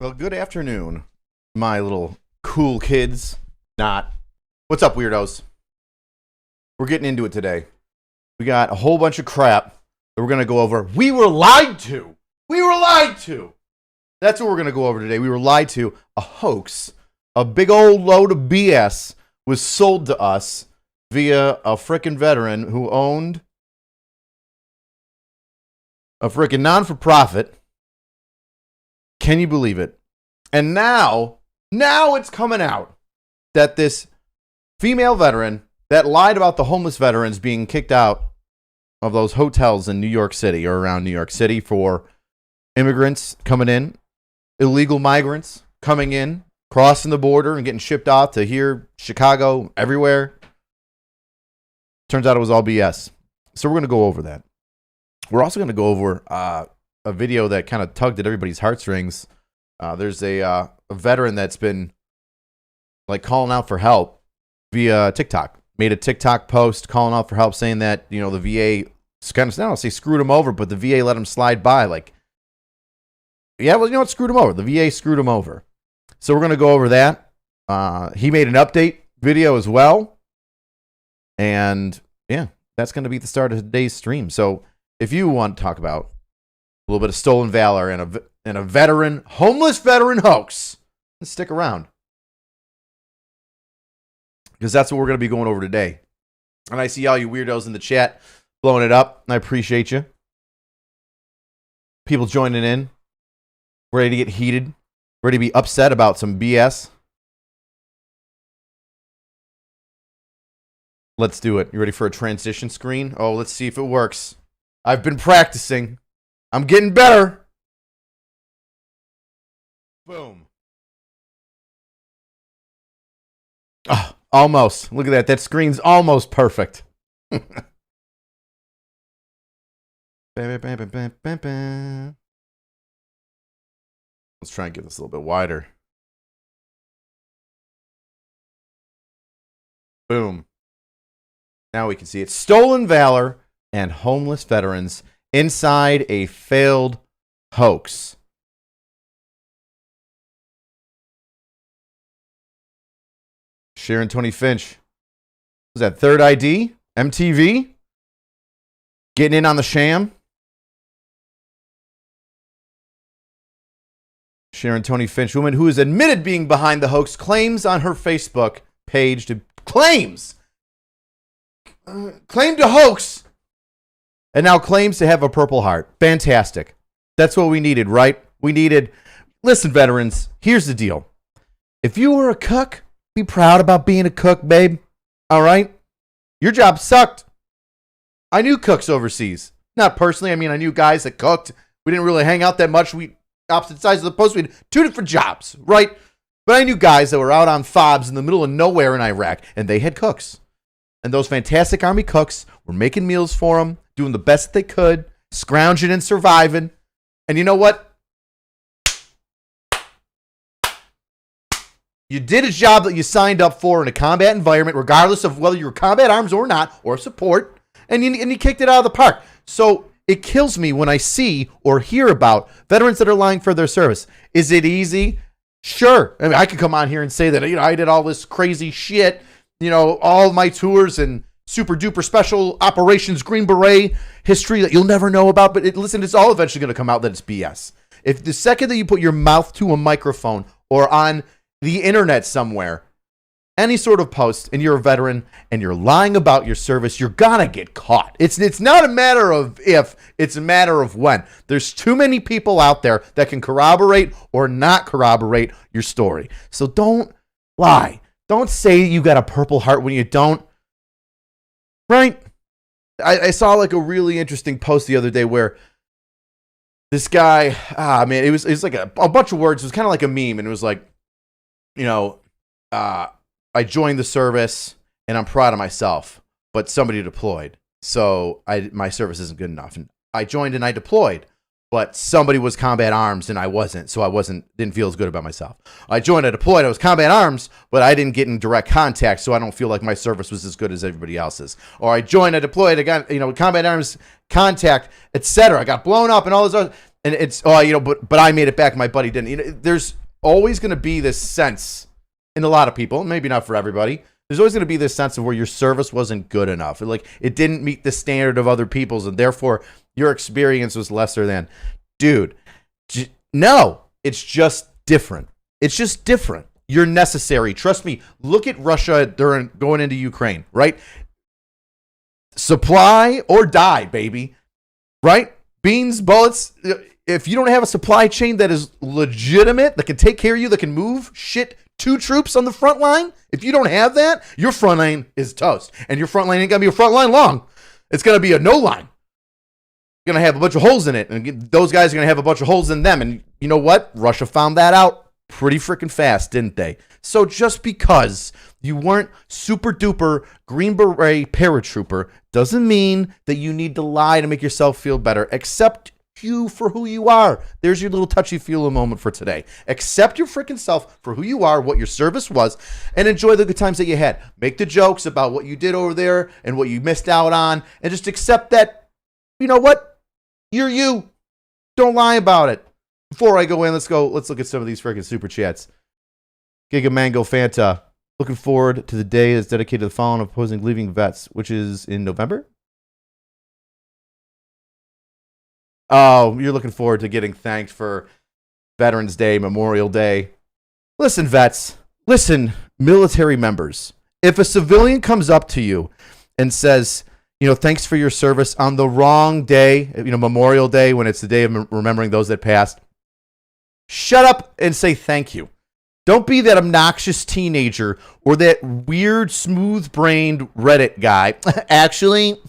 Well, good afternoon, my little cool kids. Not. What's up, weirdos? We're getting into it today. We got a whole bunch of crap that we're going to go over. We were lied to. We were lied to. That's what we're going to go over today. We were lied to. A hoax. A big old load of BS was sold to us via a frickin' veteran who owned a frickin' non-for-profit. Can you believe it? And now it's coming out that this female veteran that lied about the homeless veterans being kicked out of those hotels in New York City or around New York City for immigrants coming in, illegal migrants coming in, crossing the border and getting shipped off to here, Chicago, everywhere. Turns out it was all BS. So we're going to go over that. We're also going to go over a video that kind of tugged at everybody's heartstrings. There's a veteran that's been like calling out for help via TikTok. Made a TikTok post calling out for help, saying that, you know, the VA kind of, I don't say screwed him over, but the VA let him slide by. Like, yeah, well, you know what, screwed him over. The VA screwed him over. So we're going to go over that. He made an update video as well. And yeah, that's going to be the start of today's stream. So if you want to talk about a little bit of stolen valor and a veteran, homeless veteran hoax, then stick around. Because that's what we're going to be going over today. And I see all you weirdos in the chat blowing it up. I appreciate you. People joining in, ready to get heated, ready to be upset about some BS. Let's do it. You ready for a transition screen? Oh, let's see if it works. I've been practicing. I'm getting better. Boom. Oh, almost. Look at that. That screen's almost perfect. Let's try and get this a little bit wider. Boom. Now we can see it. Stolen valor and homeless veterans inside a failed hoax. Sharon Tony Finch. Was that Third ID? MTV? Getting in on the sham? Sharon Tony Finch, woman who has admitted being behind the hoax, claims on her Facebook page to claim to hoax, and now claims to have a Purple Heart. Fantastic. That's what we needed, right? Listen, veterans, here's the deal. If you were a cook, be proud about being a cook, babe. All right? Your job sucked. I knew cooks overseas. Not personally. I mean, I knew guys that cooked. We didn't really hang out that much. We opposite sides of the post. We had two different jobs, right? But I knew guys that were out on fobs in the middle of nowhere in Iraq, and they had cooks. And those fantastic Army cooks were making meals for them, doing the best they could, scrounging and surviving. And you know what? You did a job that you signed up for in a combat environment, regardless of whether you were combat arms or not, or support, and you kicked it out of the park. So it kills me when I see or hear about veterans that are lying for their service. Is it easy? Sure. I mean, I could come on here and say that, you know, I did all this crazy shit, you know, all my tours and super duper special operations Green Beret history that you'll never know about. But listen, it's all eventually going to come out that it's BS. If the second that you put your mouth to a microphone or on the internet somewhere, any sort of post, and you're a veteran and you're lying about your service, you're gonna get caught. It's not a matter of if, it's a matter of when. There's too many people out there that can corroborate or not corroborate your story. So don't lie. Don't say you got a Purple Heart when you don't. Right? I saw like a really interesting post the other day where this guy, it was like a bunch of words. It was kind of like a meme, and it was like, you know, I joined the service and I'm proud of myself, but somebody deployed. So my service isn't good enough. And I joined and I deployed, but somebody was combat arms and I wasn't. So didn't feel as good about myself. I joined, I deployed, I was combat arms, but I didn't get in direct contact. So I don't feel like my service was as good as everybody else's. Or I joined, I deployed, I got, combat arms contact, etc. I got blown up and all this other. And it's but I made it back. My buddy didn't. There's always going to be this sense in a lot of people, maybe not for everybody. There's always going to be this sense of where your service wasn't good enough. Like it didn't meet the standard of other people's, and therefore your experience was lesser than. Dude, no, it's just different. It's just different. You're necessary. Trust me. Look at Russia during going into Ukraine, right? Supply or die, baby. Right? Beans, bullets. If you don't have a supply chain that is legitimate, that can take care of you, that can move shit to troops on the front line, if you don't have that, your front line is toast. And your front line ain't going to be a front line long. It's going to be a no line. You're going to have a bunch of holes in it. And those guys are going to have a bunch of holes in them. And you know what? Russia found that out pretty freaking fast, didn't they? So just because you weren't super duper Green Beret paratrooper doesn't mean that you need to lie to make yourself feel better. Accept you for who you are. There's your little touchy-feely moment for today. Accept your freaking self for who you are, what your service was, and enjoy the good times that you had. Make the jokes about what you did over there and what you missed out on, and just accept that, you know what? You're you. Don't lie about it. Before I go in, let's look at some of these freaking super chats. Giga Mango Fanta. Looking forward to the day that's dedicated to the fallen of opposing leaving vets, which is in November. Oh, you're looking forward to getting thanked for Veterans Day, Memorial Day. Listen, vets. Listen, military members. If a civilian comes up to you and says, thanks for your service on the wrong day, Memorial Day, when it's the day of remembering those that passed, shut up and say thank you. Don't be that obnoxious teenager or that weird, smooth-brained Reddit guy. Actually,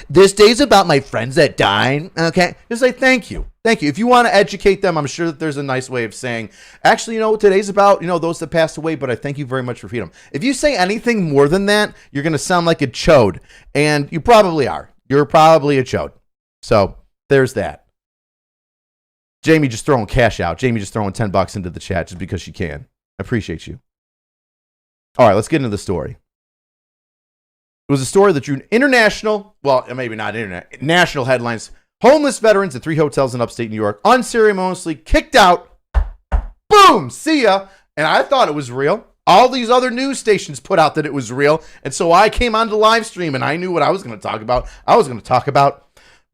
this day's about my friends that died. Okay? Just say thank you. Thank you. If you want to educate them, I'm sure that there's a nice way of saying, actually, today's about, those that passed away, but I thank you very much for freedom. If you say anything more than that, you're going to sound like a chode. And you probably are. You're probably a chode. So, there's that. Jamie just throwing cash out. Jamie just throwing $10 into the chat just because she can. I appreciate you. All right, let's get into the story. It was a story that drew international, well, maybe not internet, national headlines. Homeless veterans at 3 hotels in upstate New York unceremoniously kicked out. Boom! See ya. And I thought it was real. All these other news stations put out that it was real. And so I came on the live stream and I knew what I was going to talk about. I was going to talk about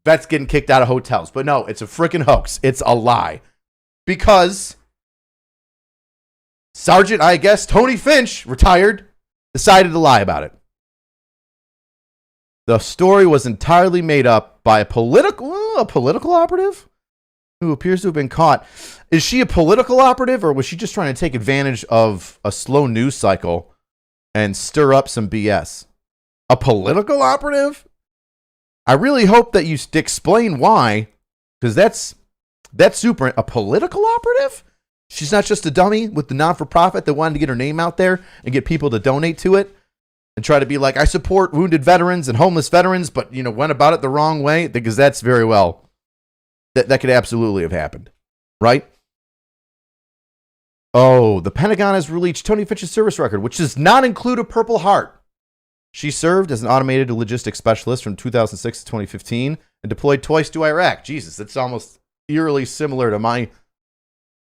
vets getting kicked out of hotels. But no, it's a freaking hoax. It's a lie. Because Sergeant, I guess, Tony Finch, retired, decided to lie about it. The story was entirely made up by a political operative who appears to have been caught. Is she a political operative, or was she just trying to take advantage of a slow news cycle and stir up some BS? A political operative? I really hope that you explain why, because that's super. A political operative? She's not just a dummy with the non-for-profit that wanted to get her name out there and get people to donate to it and try to be like, I support wounded veterans and homeless veterans, but, went about it the wrong way, because that's very well, that could absolutely have happened, right? Oh, the Pentagon has released Tony Finch's service record, which does not include a Purple Heart. She served as an automated logistics specialist from 2006 to 2015 and deployed twice to Iraq. Jesus, that's almost eerily similar to my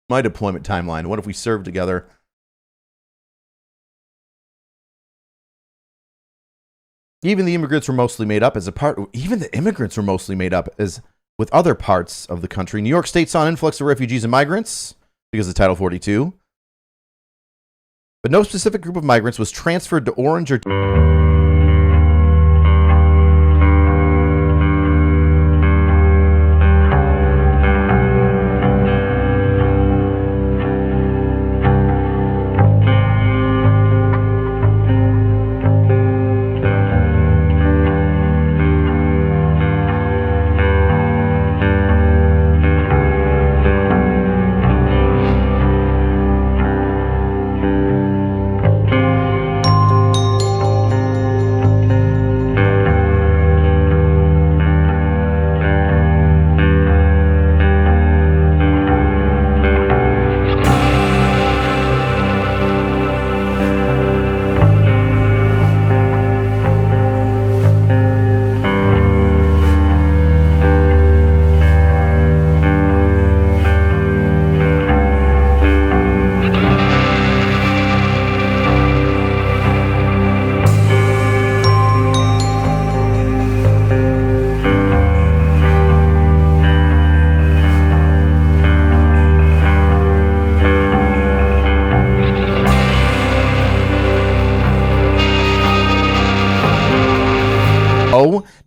deployment timeline. What if we served together? Even the immigrants were mostly made up as with other parts of the country. New York State saw an influx of refugees and migrants because of Title 42. But no specific group of migrants was transferred to Orange or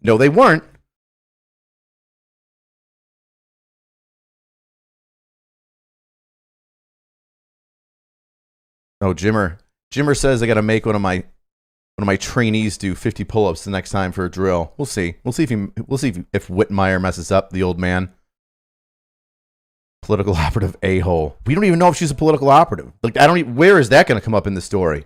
No, they weren't. Oh, Jimmer says I got to make one of my trainees do 50 pull-ups the next time for a drill. We'll see. We'll see if Whitmire messes up, the old man. Political operative a-hole. We don't even know if she's a political operative. Like, where is that going to come up in the story?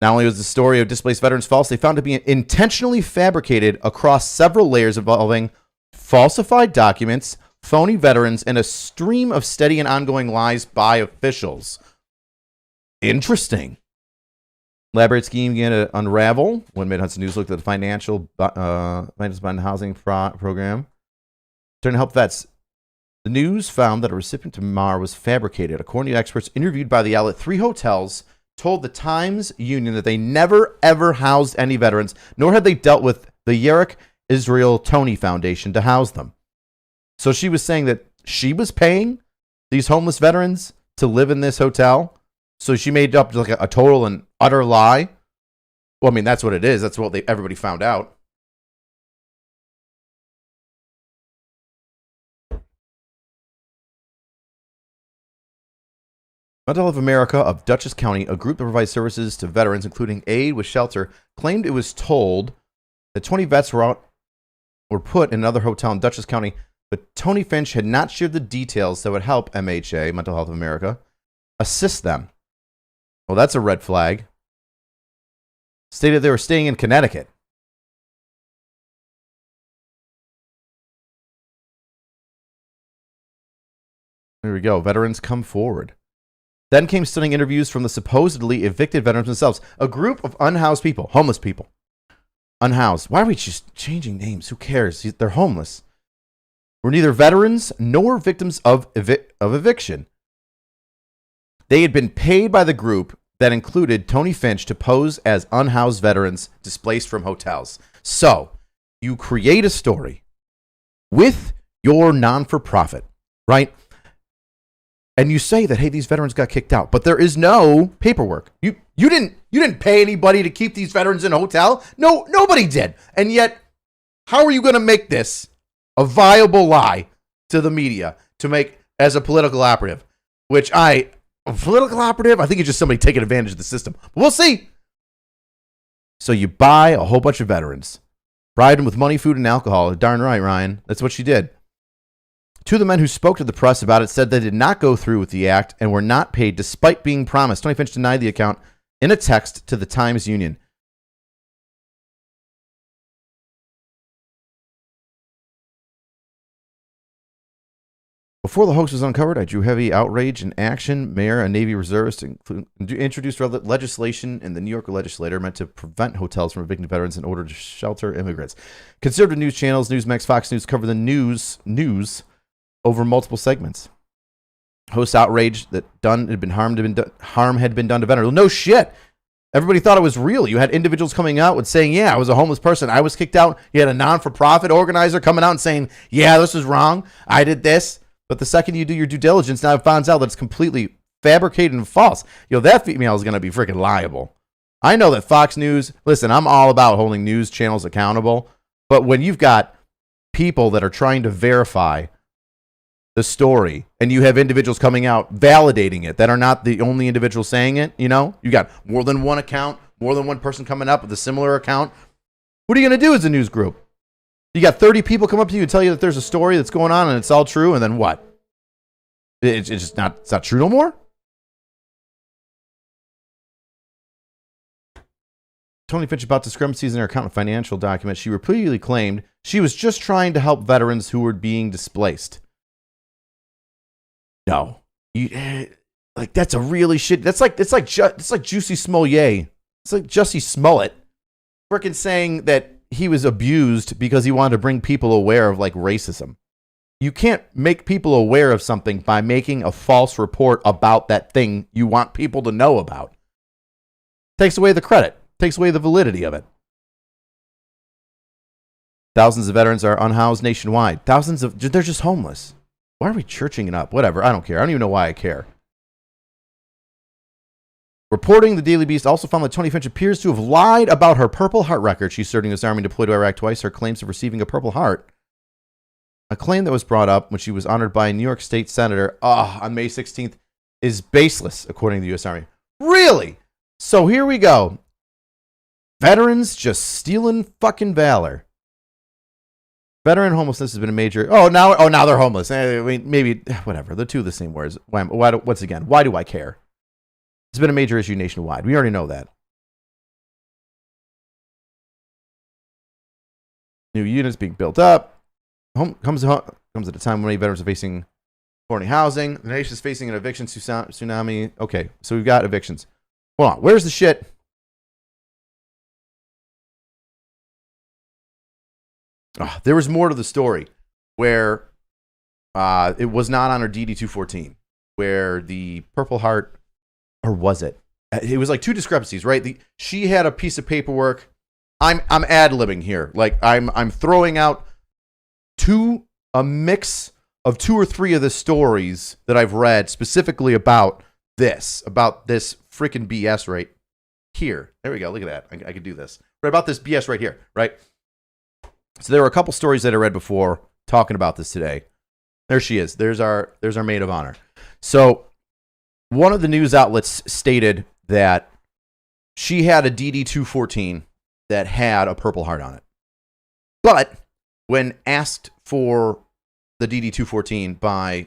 Not only was the story of displaced veterans false, they found to be intentionally fabricated across several layers involving falsified documents, phony veterans, and a stream of steady and ongoing lies by officials. Interesting. Elaborate scheme began to unravel when Mid-Hudson News looked at the financial bond housing program. Trying to help vets. The news found that a recipient to MAR was fabricated. According to experts interviewed by the outlet, 3 hotels told the Times Union that they never, ever housed any veterans, nor had they dealt with the Yerrick Israel Tony Foundation to house them. So she was saying that she was paying these homeless veterans to live in this hotel. So she made up like a total and utter lie. Well, I mean, that's what it is. That's what everybody found out. Mental Health America of Dutchess County, a group that provides services to veterans, including aid with shelter, claimed it was told that 20 vets were put in another hotel in Dutchess County, but Tony Finch had not shared the details that would help MHA, Mental Health of America, assist them. Well, that's a red flag. Stated they were staying in Connecticut. There we go. Veterans come forward. Then came stunning interviews from the supposedly evicted veterans themselves. A group of unhoused people, homeless people. Unhoused. Why are we just changing names? Who cares? They're homeless. Were neither veterans nor victims of eviction. They had been paid by the group that included Tony Finch to pose as unhoused veterans displaced from hotels. So, you create a story with your non-for-profit, right? And you say that, hey, these veterans got kicked out, but there is no paperwork. You didn't pay anybody to keep these veterans in a hotel. No, nobody did. And yet, how are you going to make this a viable lie to the media to make as a political operative? A political operative? I think it's just somebody taking advantage of the system. But we'll see. So you buy a whole bunch of veterans, bribe them with money, food, and alcohol. Darn right, Ryan. That's what she did. 2 of the men who spoke to the press about it said they did not go through with the act and were not paid despite being promised. Tony Finch denied the account in a text to the Times Union. Before the hoax was uncovered, I drew heavy outrage and action. Mayor and Navy reservists introduced legislation in the New York legislature meant to prevent hotels from evicting veterans in order to shelter immigrants. Conservative news channels, Newsmax, Fox News, cover the news over multiple segments. Host outraged that harm had been done to veterans. Well, no shit. Everybody thought it was real. You had individuals coming out with saying, yeah, I was a homeless person. I was kicked out. You had a non-for-profit organizer coming out and saying, yeah, this is wrong. I did this. But the second you do your due diligence, now it finds out that it's completely fabricated and false. That female is going to be freaking liable. I know that Fox News, listen, I'm all about holding news channels accountable. But when you've got people that are trying to verify the story and you have individuals coming out validating it that are not the only individual saying it, you got more than one account, more than one person coming up with a similar account. What are you going to do as a news group? You got 30 people come up to you and tell you that there's a story that's going on and it's all true, and then what? It's just not, it's not true no more? Tony Finch about discrepancies in her account and financial documents. She repeatedly claimed she was just trying to help veterans who were being displaced. No, that's a really shit. It's like Juicy Smollett. It's like Jussie Smollett, freaking saying that he was abused because he wanted to bring people aware of racism. You can't make people aware of something by making a false report about that thing you want people to know about. Takes away the credit. Takes away the validity of it. Thousands of veterans are unhoused nationwide. They're just homeless. Why are we churching it up? Whatever. I don't care. I don't even know why I care. Reporting, the Daily Beast also found that Tony Finch appears to have lied about her Purple Heart record. She's serving this army deployed to Iraq twice. Her claims of receiving a Purple Heart, a claim that was brought up when she was honored by a New York State Senator on May 16th, is baseless, according to the U.S. Army. Really? So here we go. Veterans just stealing fucking valor. Veteran homelessness has been a major... now they're homeless. I mean, maybe, whatever. They're two of the same words. Once again, why do I care? It's been a major issue nationwide. We already know that. New units being built up. Comes at a time when many veterans are facing affording housing. The nation is facing an eviction tsunami. Okay, so we've got evictions. Hold on. Where's the shit? There was more to the story where it was not on her DD-214, where the Purple Heart... Or was it? It was like two discrepancies, right? She had a piece of paperwork. I'm ad-libbing here. Like I'm throwing out a mix of two or three of the stories that I've read specifically about this freaking BS right here. There we go. Look at that. I could do this. Right about this BS right here, right? So there were a couple stories that I read before talking about this today. There she is. There's our maid of honor. So one of the news outlets stated that she had a DD-214 that had a Purple Heart on it. But when asked for the DD-214 by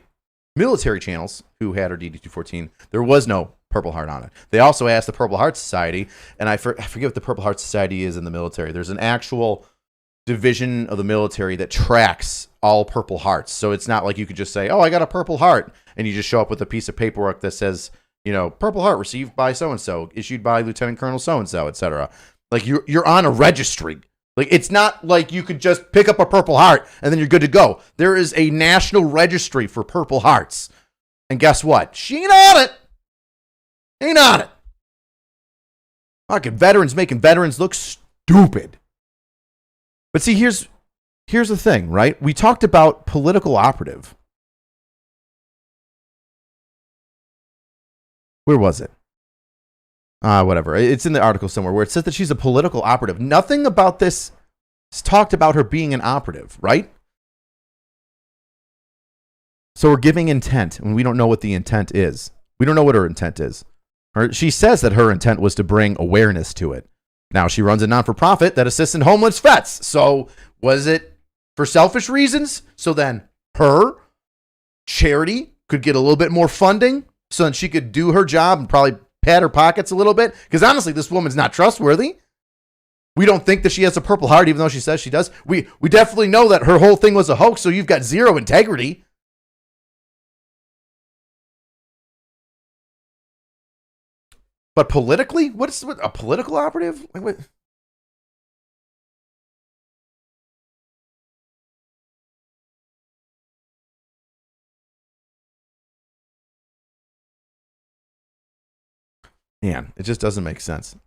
military channels who had her DD-214, there was no Purple Heart on it. They also asked the Purple Heart Society, and I forget what the Purple Heart Society is in the military. There's an actual division of the military that tracks all Purple Hearts. So it's not like you could just say, oh, I got a Purple Heart, and you just show up with a piece of paperwork that says, Purple Heart received by so-and-so, issued by Lieutenant Colonel so-and-so, etc. Like you're on a registry. Like it's not like you could just pick up a Purple Heart and then you're good to go. There is a national registry for Purple Hearts. And guess what? She ain't on it. Ain't on it. Fucking veterans making veterans look stupid. But see, here's the thing, right? We talked about political operative. Where was it? Whatever. It's in the article somewhere where it says that she's a political operative. Nothing about this is talked about her being an operative, right? So we're giving intent, and we don't know what the intent is. We don't know what her intent is. She says that her intent was to bring awareness to it. Now, she runs a non-for-profit that assists in homeless vets. So was it for selfish reasons? So then her charity could get a little bit more funding so that she could do her job and probably pad her pockets a little bit? Because honestly, this woman's not trustworthy. We don't think that she has a Purple Heart, even though she says she does. We definitely know that her whole thing was a hoax, so you've got zero integrity. But politically, what's a political operative? Like, what? Man, it just doesn't make sense.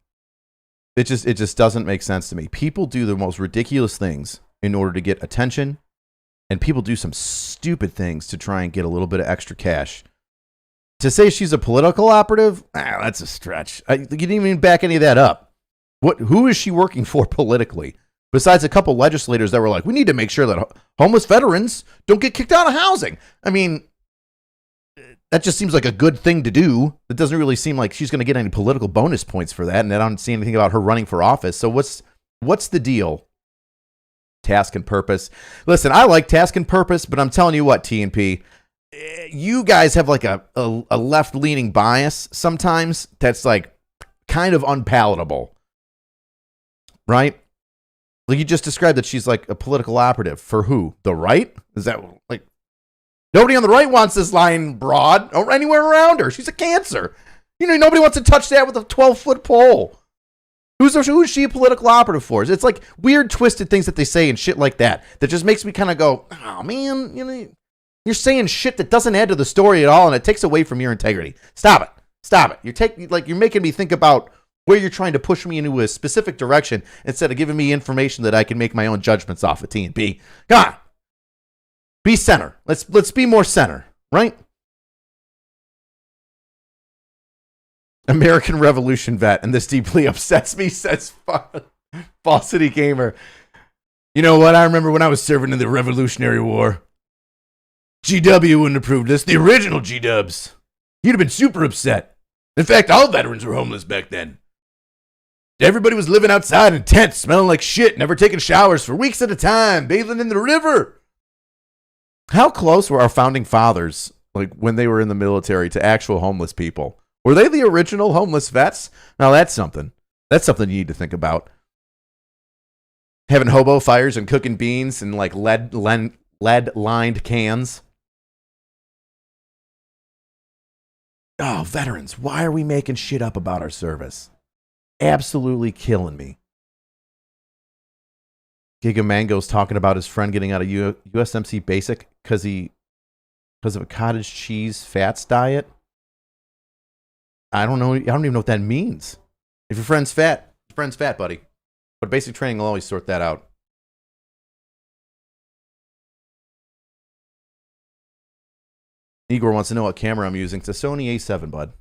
It just doesn't make sense to me. People do the most ridiculous things in order to get attention, and people do some stupid things to try and get a little bit of extra cash. To say she's a political operative, that's a stretch. You didn't even back any of that up. Who is she working for politically? Besides a couple legislators that were like, we need to make sure that homeless veterans don't get kicked out of housing. I mean, that just seems like a good thing to do. It doesn't really seem like she's going to get any political bonus points for that, and I don't see anything about her running for office. So what's the deal? Task and purpose. Listen, I like task and purpose, but I'm telling you what, TNP, you guys have like a left-leaning bias sometimes that's like kind of unpalatable, right? Like you just described that she's like a political operative for who? The right? Is that like nobody on the right wants this line broad or anywhere around her? She's a cancer. Nobody wants to touch that with a 12-foot pole. Who is she a political operative for? It's like weird, twisted things that they say and shit like that just makes me kind of go, oh man, you're saying shit that doesn't add to the story at all, and it takes away from your integrity. Stop it. You're making me think about where you're trying to push me into a specific direction instead of giving me information that I can make my own judgments off of TNP. Come on. Be center. Let's be more center, right? American Revolution vet, and this deeply upsets me, says Falsity Gamer. You know what? I remember when I was serving in the Revolutionary War. GW wouldn't approve this. The original G-dubs. You'd have been super upset. In fact, all veterans were homeless back then. Everybody was living outside in tents, smelling like shit, never taking showers for weeks at a time, bathing in the river. How close were our founding fathers, like when they were in the military, to actual homeless people? Were they the original homeless vets? Now that's something. That's something you need to think about. Having hobo fires and cooking beans in like lead-lined cans. Oh, veterans, why are we making shit up about our service? Absolutely killing me. Giga Mango's talking about his friend getting out of USMC Basic because of a cottage cheese fats diet. I don't know. I don't even know what that means. If your friend's fat, buddy. But basic training will always sort that out. Igor wants to know what camera I'm using. It's a Sony A7, bud.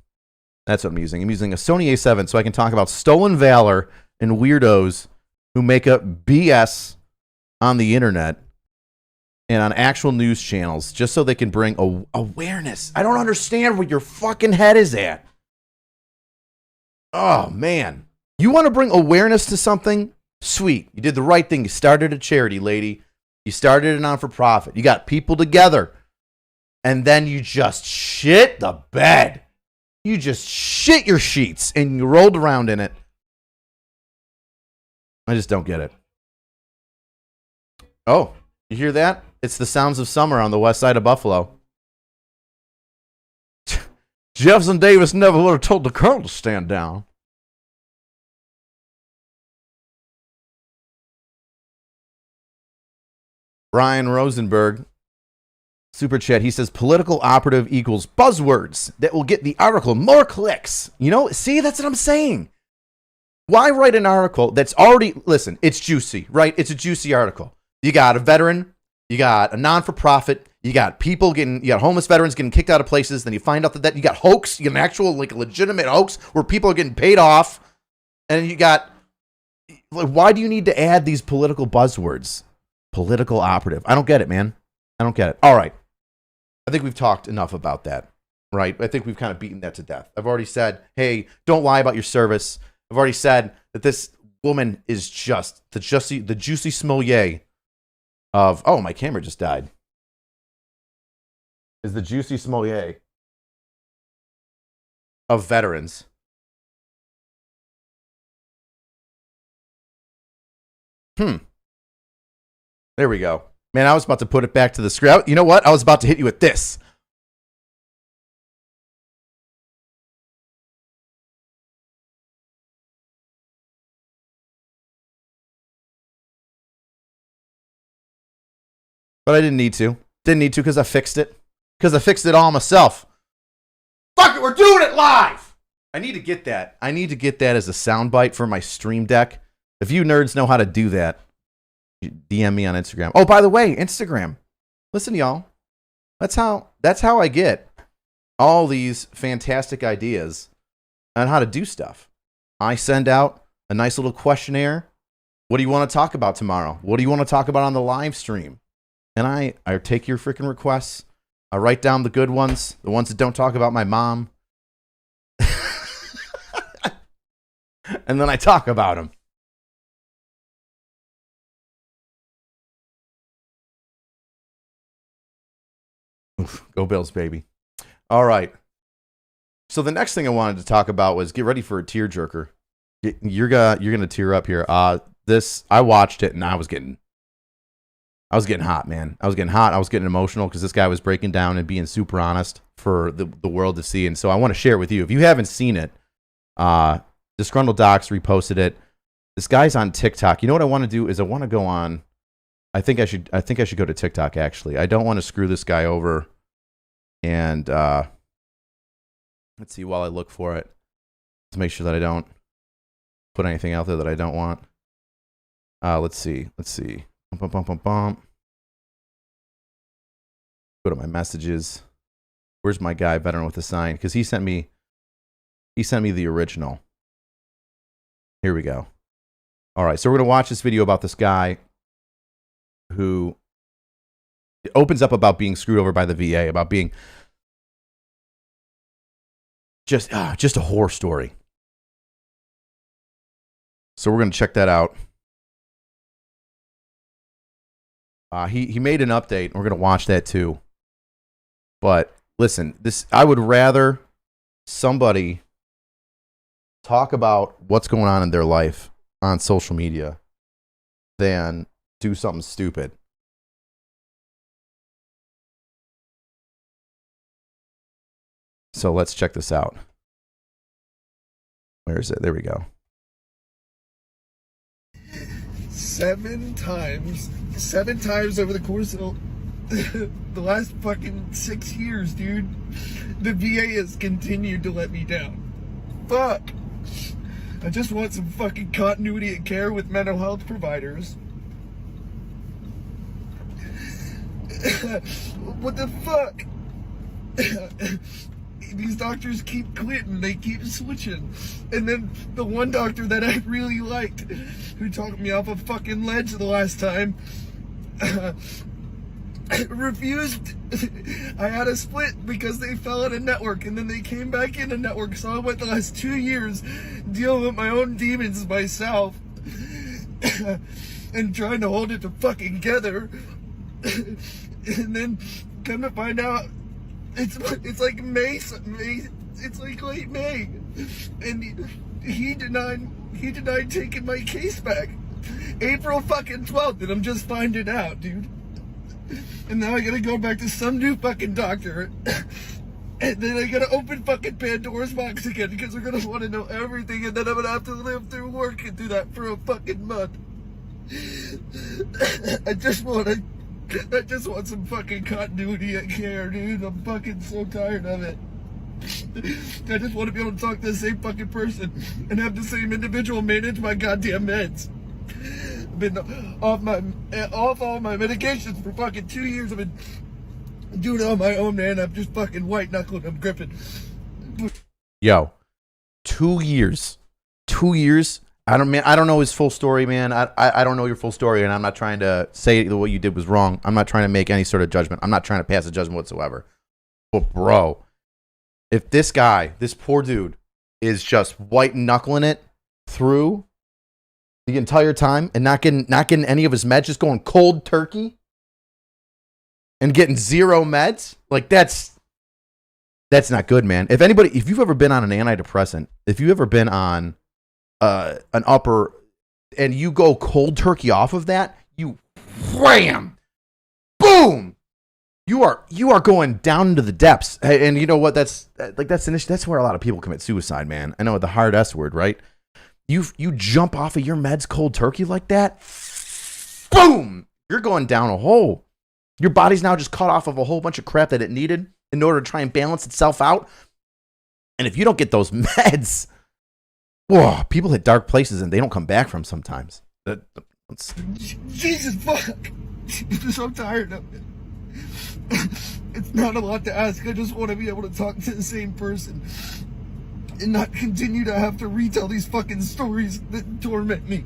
That's what I'm using. I'm using a Sony A7 so I can talk about stolen valor and weirdos who make up BS on the internet and on actual news channels just so they can bring awareness. I don't understand where your fucking head is at. Oh, man. You want to bring awareness to something? Sweet. You did the right thing. You started a charity, lady. You started a non-for-profit. You got people together. And then you just shit the bed. You just shit your sheets and you rolled around in it. I just don't get it. Oh, you hear that? It's the sounds of summer on the west side of Buffalo. Jefferson Davis never would have told the colonel to stand down. Brian Rosenberg, super chat, he says political operative equals buzzwords that will get the article more clicks. You know, see, that's what I'm saying. Why write an article that's already, listen, it's juicy, right? It's a juicy article. You got a veteran, you got a non-for-profit, you got you got homeless veterans getting kicked out of places, then you find out that you got hoax, you got an actual, like, legitimate hoax where people are getting paid off, and you got, like, why do you need to add these political buzzwords? Political operative. I don't get it, man. I don't get it. All right. I think we've talked enough about that, right? I think we've kind of beaten that to death. I've already said, hey, don't lie about your service. I've already said that this woman is just the juicy sommelier of, oh, my camera just died. Is the juicy sommelier of veterans. There we go. Man, I was about to put it back to the script. You know what? I was about to hit you with this. But I didn't need to. Didn't need to because I fixed it. Because I fixed it all myself. Fuck it, we're doing it live! I need to get that. I need to get that as a soundbite for my stream deck. If you nerds know how to do that, DM me on Instagram. Oh, by the way, Instagram. Listen, y'all. That's how I get all these fantastic ideas on how to do stuff. I send out a nice little questionnaire. What do you want to talk about tomorrow? What do you want to talk about on the live stream? And I take your freaking requests. I write down the good ones, the ones that don't talk about my mom. And then I talk about them. Oof, go Bills, baby. All right. So the next thing I wanted to talk about was get ready for a tearjerker. You're gonna tear up here. I watched it and I was getting hot, man. I was getting hot. I was getting emotional because this guy was breaking down and being super honest for the world to see. And so I want to share it with you. If you haven't seen it, Disgruntled Docs reposted it. This guy's on TikTok. You know what I want to do is I want to go on. I think I should go to TikTok, actually. I don't want to screw this guy over. And let's see while I look for it. Let's make sure that I don't put anything out there that I don't want. Let's see. Go to my messages. Where's my guy, Veteran with a Sign? Because he sent me He sent me the original. Here we go. All right, so we're going to watch this video about this guy who opens up about being screwed over by the VA, about being just a horror story. So we're going to check that out. He made an update, and we're going to watch that too. But listen, I would rather somebody talk about what's going on in their life on social media than do something stupid. So let's check this out. Where is it? There we go. 7 times over the course of the last fucking 6 years, dude. The VA has continued to let me down. Fuck. I just want some fucking continuity of care with mental health providers. What the fuck? These doctors keep quitting, they keep switching. And then the one doctor that I really liked, who talked me off a fucking ledge the last time, refused. I had a split because they fell out of network, and then they came back into network, so I went the last 2 years dealing with my own demons myself and trying to hold it fucking together. And then come to find out it's like May, it's like late May, and he denied taking my case back. April fucking 12th, and I'm just finding out, dude. And now I gotta go back to some new fucking doctor. And then I gotta open fucking Pandora's box again, because they're gonna want to know everything, and then I'm gonna have to live through working through that for a fucking month. I just want some fucking continuity of care, dude. I'm fucking so tired of it. I just want to be able to talk to the same fucking person and have the same individual manage my goddamn meds. I've been off all my medications for fucking 2 years. I've been doing it on my own, man. I'm just fucking white knuckling. I'm gripping. Yo, 2 years. 2 years. I don't know his full story, man. I don't know your full story, and I'm not trying to say that what you did was wrong. I'm not trying to make any sort of judgment. I'm not trying to pass a judgment whatsoever. But bro, if this guy, this poor dude, is just white knuckling it through the entire time and not getting any of his meds, just going cold turkey and getting zero meds, like that's not good, man. If you've ever been on an antidepressant, if you've ever been on an upper, and you go cold turkey off of that, you wham, boom, you are going down into the depths. And you know what? That's an issue. That's where a lot of people commit suicide, man. I know, the hard S word, right? You jump off of your meds cold turkey like that, boom, you're going down a hole. Your body's now just cut off of a whole bunch of crap that it needed in order to try and balance itself out. And if you don't get those meds, whoa, people hit dark places and they don't come back from sometimes. Jesus fuck. I'm so tired of it. It's not a lot to ask. I just want to be able to talk to the same person and not continue to have to retell these fucking stories that torment me.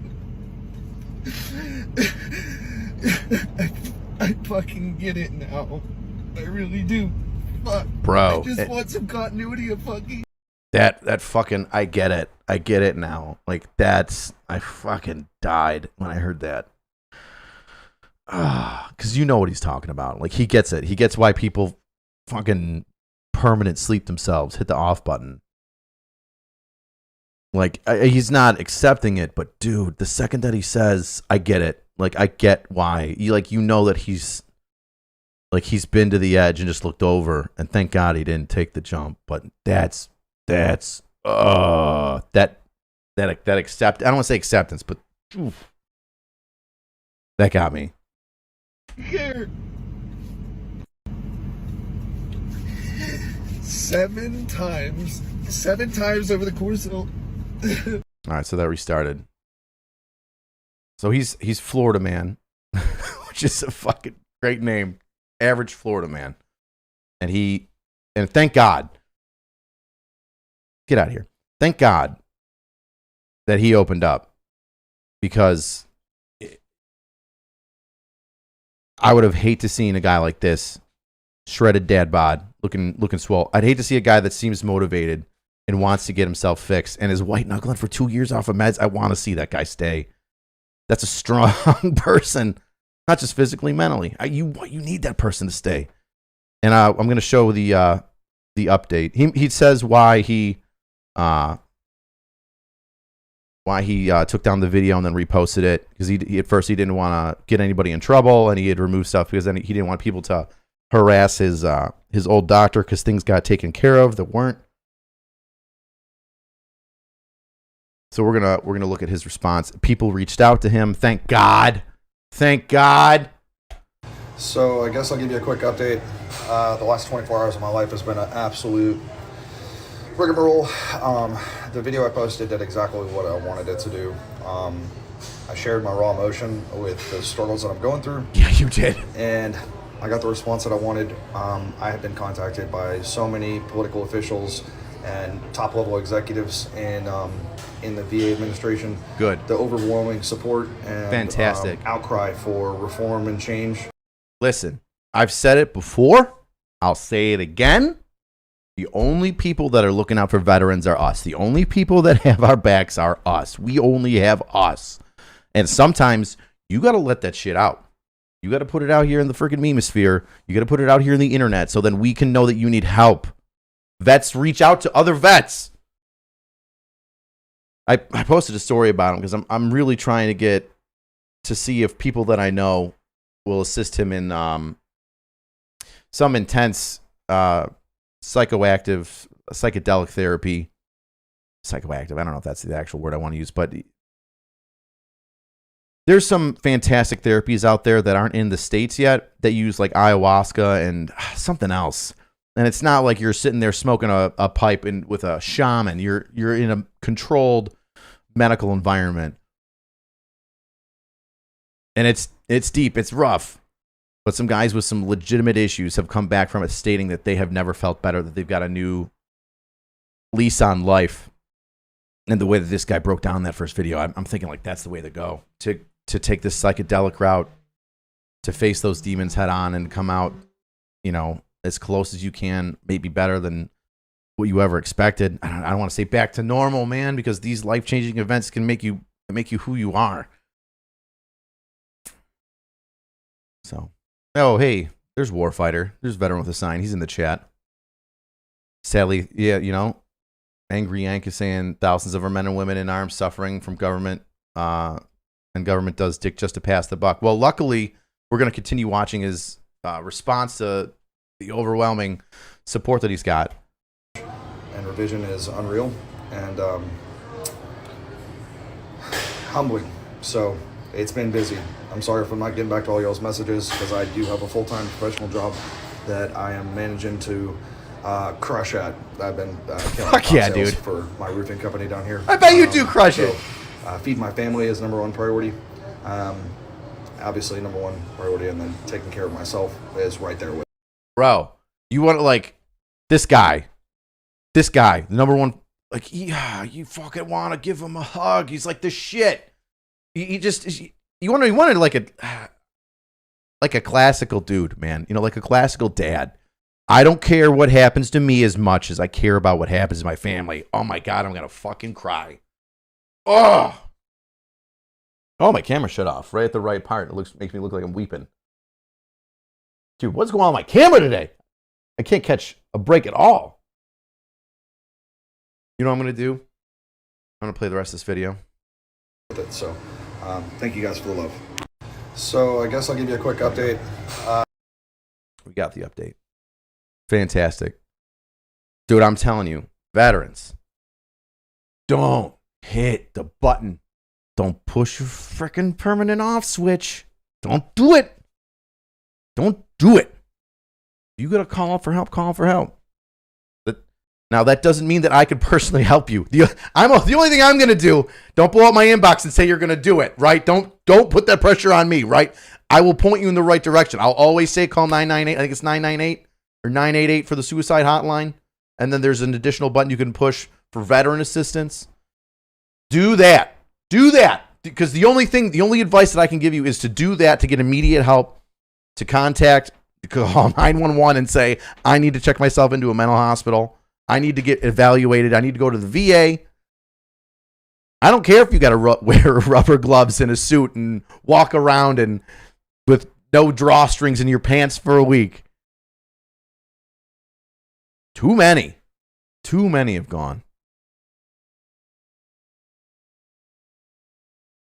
I fucking get it now. I really do. Fuck. Bro. I just want some continuity of fucking... That fucking, I get it now. Like, I fucking died when I heard that. Because you know what he's talking about. Like, he gets it. He gets why people fucking permanent sleep themselves, hit the off button. Like, he's not accepting it, but dude, the second that he says, I get it. Like, I get why. You know that he's been to the edge and just looked over, and thank God he didn't take the jump. But that accept. I don't want to say acceptance, but oof, that got me. Here. 7 times over the course of... All right, so that restarted. So he's Florida man, which is a fucking great name. Average Florida man. And thank God. Get out of here. Thank God that he opened up, because I would have hate to seen a guy like this, shredded dad bod, looking swole. I'd hate to see a guy that seems motivated and wants to get himself fixed and is white knuckling for 2 years off of meds. I want to see that guy stay. That's a strong person, not just physically, mentally. You need that person to stay. And I'm going to show the update. He says why he took down the video and then reposted it, because he at first he didn't want to get anybody in trouble, and he had removed stuff because then he didn't want people to harass his old doctor, because things got taken care of that weren't. So we're gonna look at his response. People reached out to him. Thank God. Thank God. So I guess I'll give you a quick update. The last 24 hours of my life has been an absolute rigmarole. The video I posted did exactly what I wanted it to do. I shared my raw emotion with the struggles that I'm going through. Yeah, you did. And I got the response that I wanted. I have been contacted by so many political officials and top-level executives in the VA administration. Good. The overwhelming support and fantastic outcry for reform and change. Listen, I've said it before. I'll say it again. The only people that are looking out for veterans are us. The only people that have our backs are us. We only have us. And sometimes you got to let that shit out. You got to put it out here in the freaking memosphere. You got to put it out here in the internet so then we can know that you need help. Vets reach out to other vets. I posted a story about him because I'm really trying to get to see if people that I know will assist him in some intense psychedelic therapy. Psychoactive. I don't know if that's the actual word I want to use, but there's some fantastic therapies out there that aren't in the States yet that use like ayahuasca and something else. And it's not like you're sitting there smoking a pipe with a shaman. You're in a controlled medical environment. And it's deep, it's rough. But some guys with some legitimate issues have come back from it stating that they have never felt better, that they've got a new lease on life. And the way that this guy broke down that first video, I'm thinking like that's the way to go. To take this psychedelic route, to face those demons head on and come out, as close as you can, maybe better than what you ever expected. I don't want to say back to normal, man, because these life-changing events can make you who you are. So, oh, hey, there's Warfighter. There's Veteran with a Sign. He's in the chat. Sadly, yeah, Angry Yank is saying thousands of our men and women in arms suffering from government, and government does dick just to pass the buck. Well, luckily, we're going to continue watching his response to the overwhelming support that he's got. And revision is unreal and humbling. So it's been busy. I'm sorry if I'm not getting back to all y'all's messages, because I do have a full-time professional job that I am managing to crush at. I've been fuck yeah, dude, for my roofing company down here. I bet you do crush it. Feed my family is number one priority. Obviously number one priority, and then taking care of myself is right there with it. Bro, you want to like this guy, the number one, like, yeah, you fucking want to give him a hug. He's like the shit. He wanted like a classical dude, man. Like a classical dad. I don't care what happens to me as much as I care about what happens to my family. Oh my God, I'm going to fucking cry. Oh, my camera shut off right at the right part. It makes me look like I'm weeping. Dude, what's going on with my camera today? I can't catch a break at all. You know what I'm going to do? I'm going to play the rest of this video. So, thank you guys for the love. So, I guess I'll give you a quick update. We got the update. Fantastic. Dude, I'm telling you, veterans, don't hit the button. Don't push your freaking permanent off switch. Don't do it. Don't do it. You got to call for help, call for help. Now, that doesn't mean that I could personally help you. The only thing I'm going to do, don't blow up my inbox and say you're going to do it, right? Don't put that pressure on me, right? I will point you in the right direction. I'll always say call 998. I think it's 998 or 988 for the suicide hotline. And then there's an additional button you can push for veteran assistance, do that. Do that. Because the only advice that I can give you is to do that, to get immediate help, to call 911 and say, I need to check myself into a mental hospital. I need to get evaluated. I need to go to the VA. I don't care if you got to wear rubber gloves and a suit and walk around and with no drawstrings in your pants for a week. Too many have gone.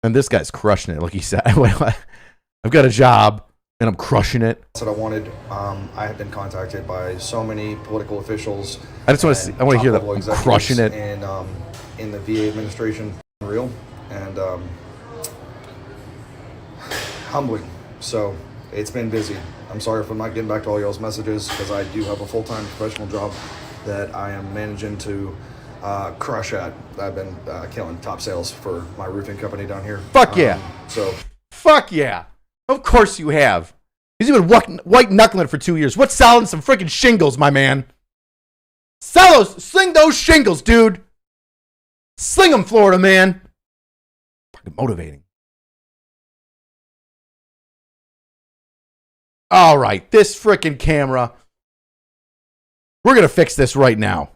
And this guy's crushing it. Like he said, I've got a job and I'm crushing it. That's what I wanted. I have been contacted by so many political officials. I want to hear that. I'm crushing it. And in the VA administration, real and humbling. So it's been busy. I'm sorry if I'm not getting back to all y'all's messages, because I do have a full-time professional job that I am managing to crush at. I've been killing top sales for my roofing company down here. Fuck yeah. Fuck yeah. Of course you have. He's been white knuckling for 2 years. What's selling? Some freaking shingles, my man. Sling those shingles, dude. Sling them, Florida man. Fucking motivating. All right, this freaking camera. We're going to fix this right now.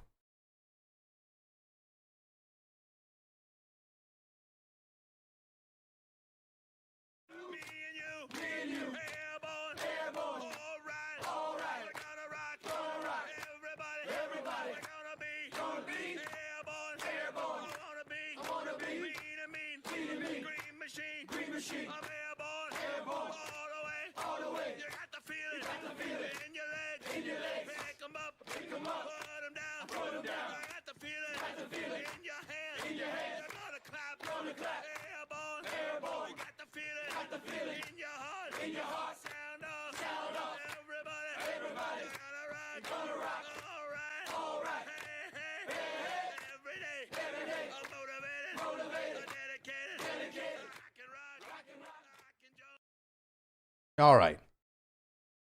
All right.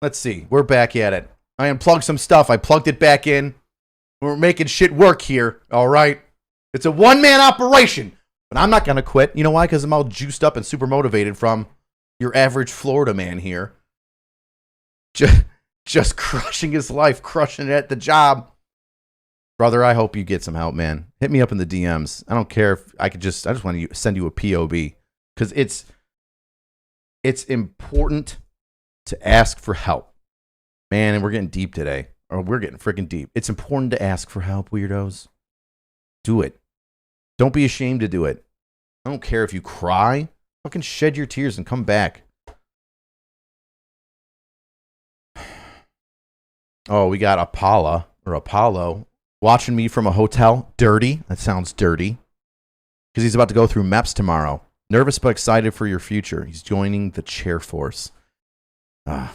Let's see. We're back at it. I unplugged some stuff. I plugged it back in. We're making shit work here. All right. It's a one-man operation. But I'm not going to quit. You know why? Because I'm all juiced up and super motivated from your average Florida man here. Just crushing his life, crushing it at the job. Brother, I hope you get some help, man. Hit me up in the DMs. I don't care if I just want to send you a POB. Because it's important to ask for help. Man, and we're getting deep today. Or we're getting freaking deep. It's important to ask for help, weirdos. Do it. Don't be ashamed to do it. I don't care if you cry. Fucking shed your tears and come back. Oh, we got Apollo watching me from a hotel. Dirty. That sounds dirty. Because he's about to go through MEPS tomorrow. Nervous but excited for your future. He's joining the chair force.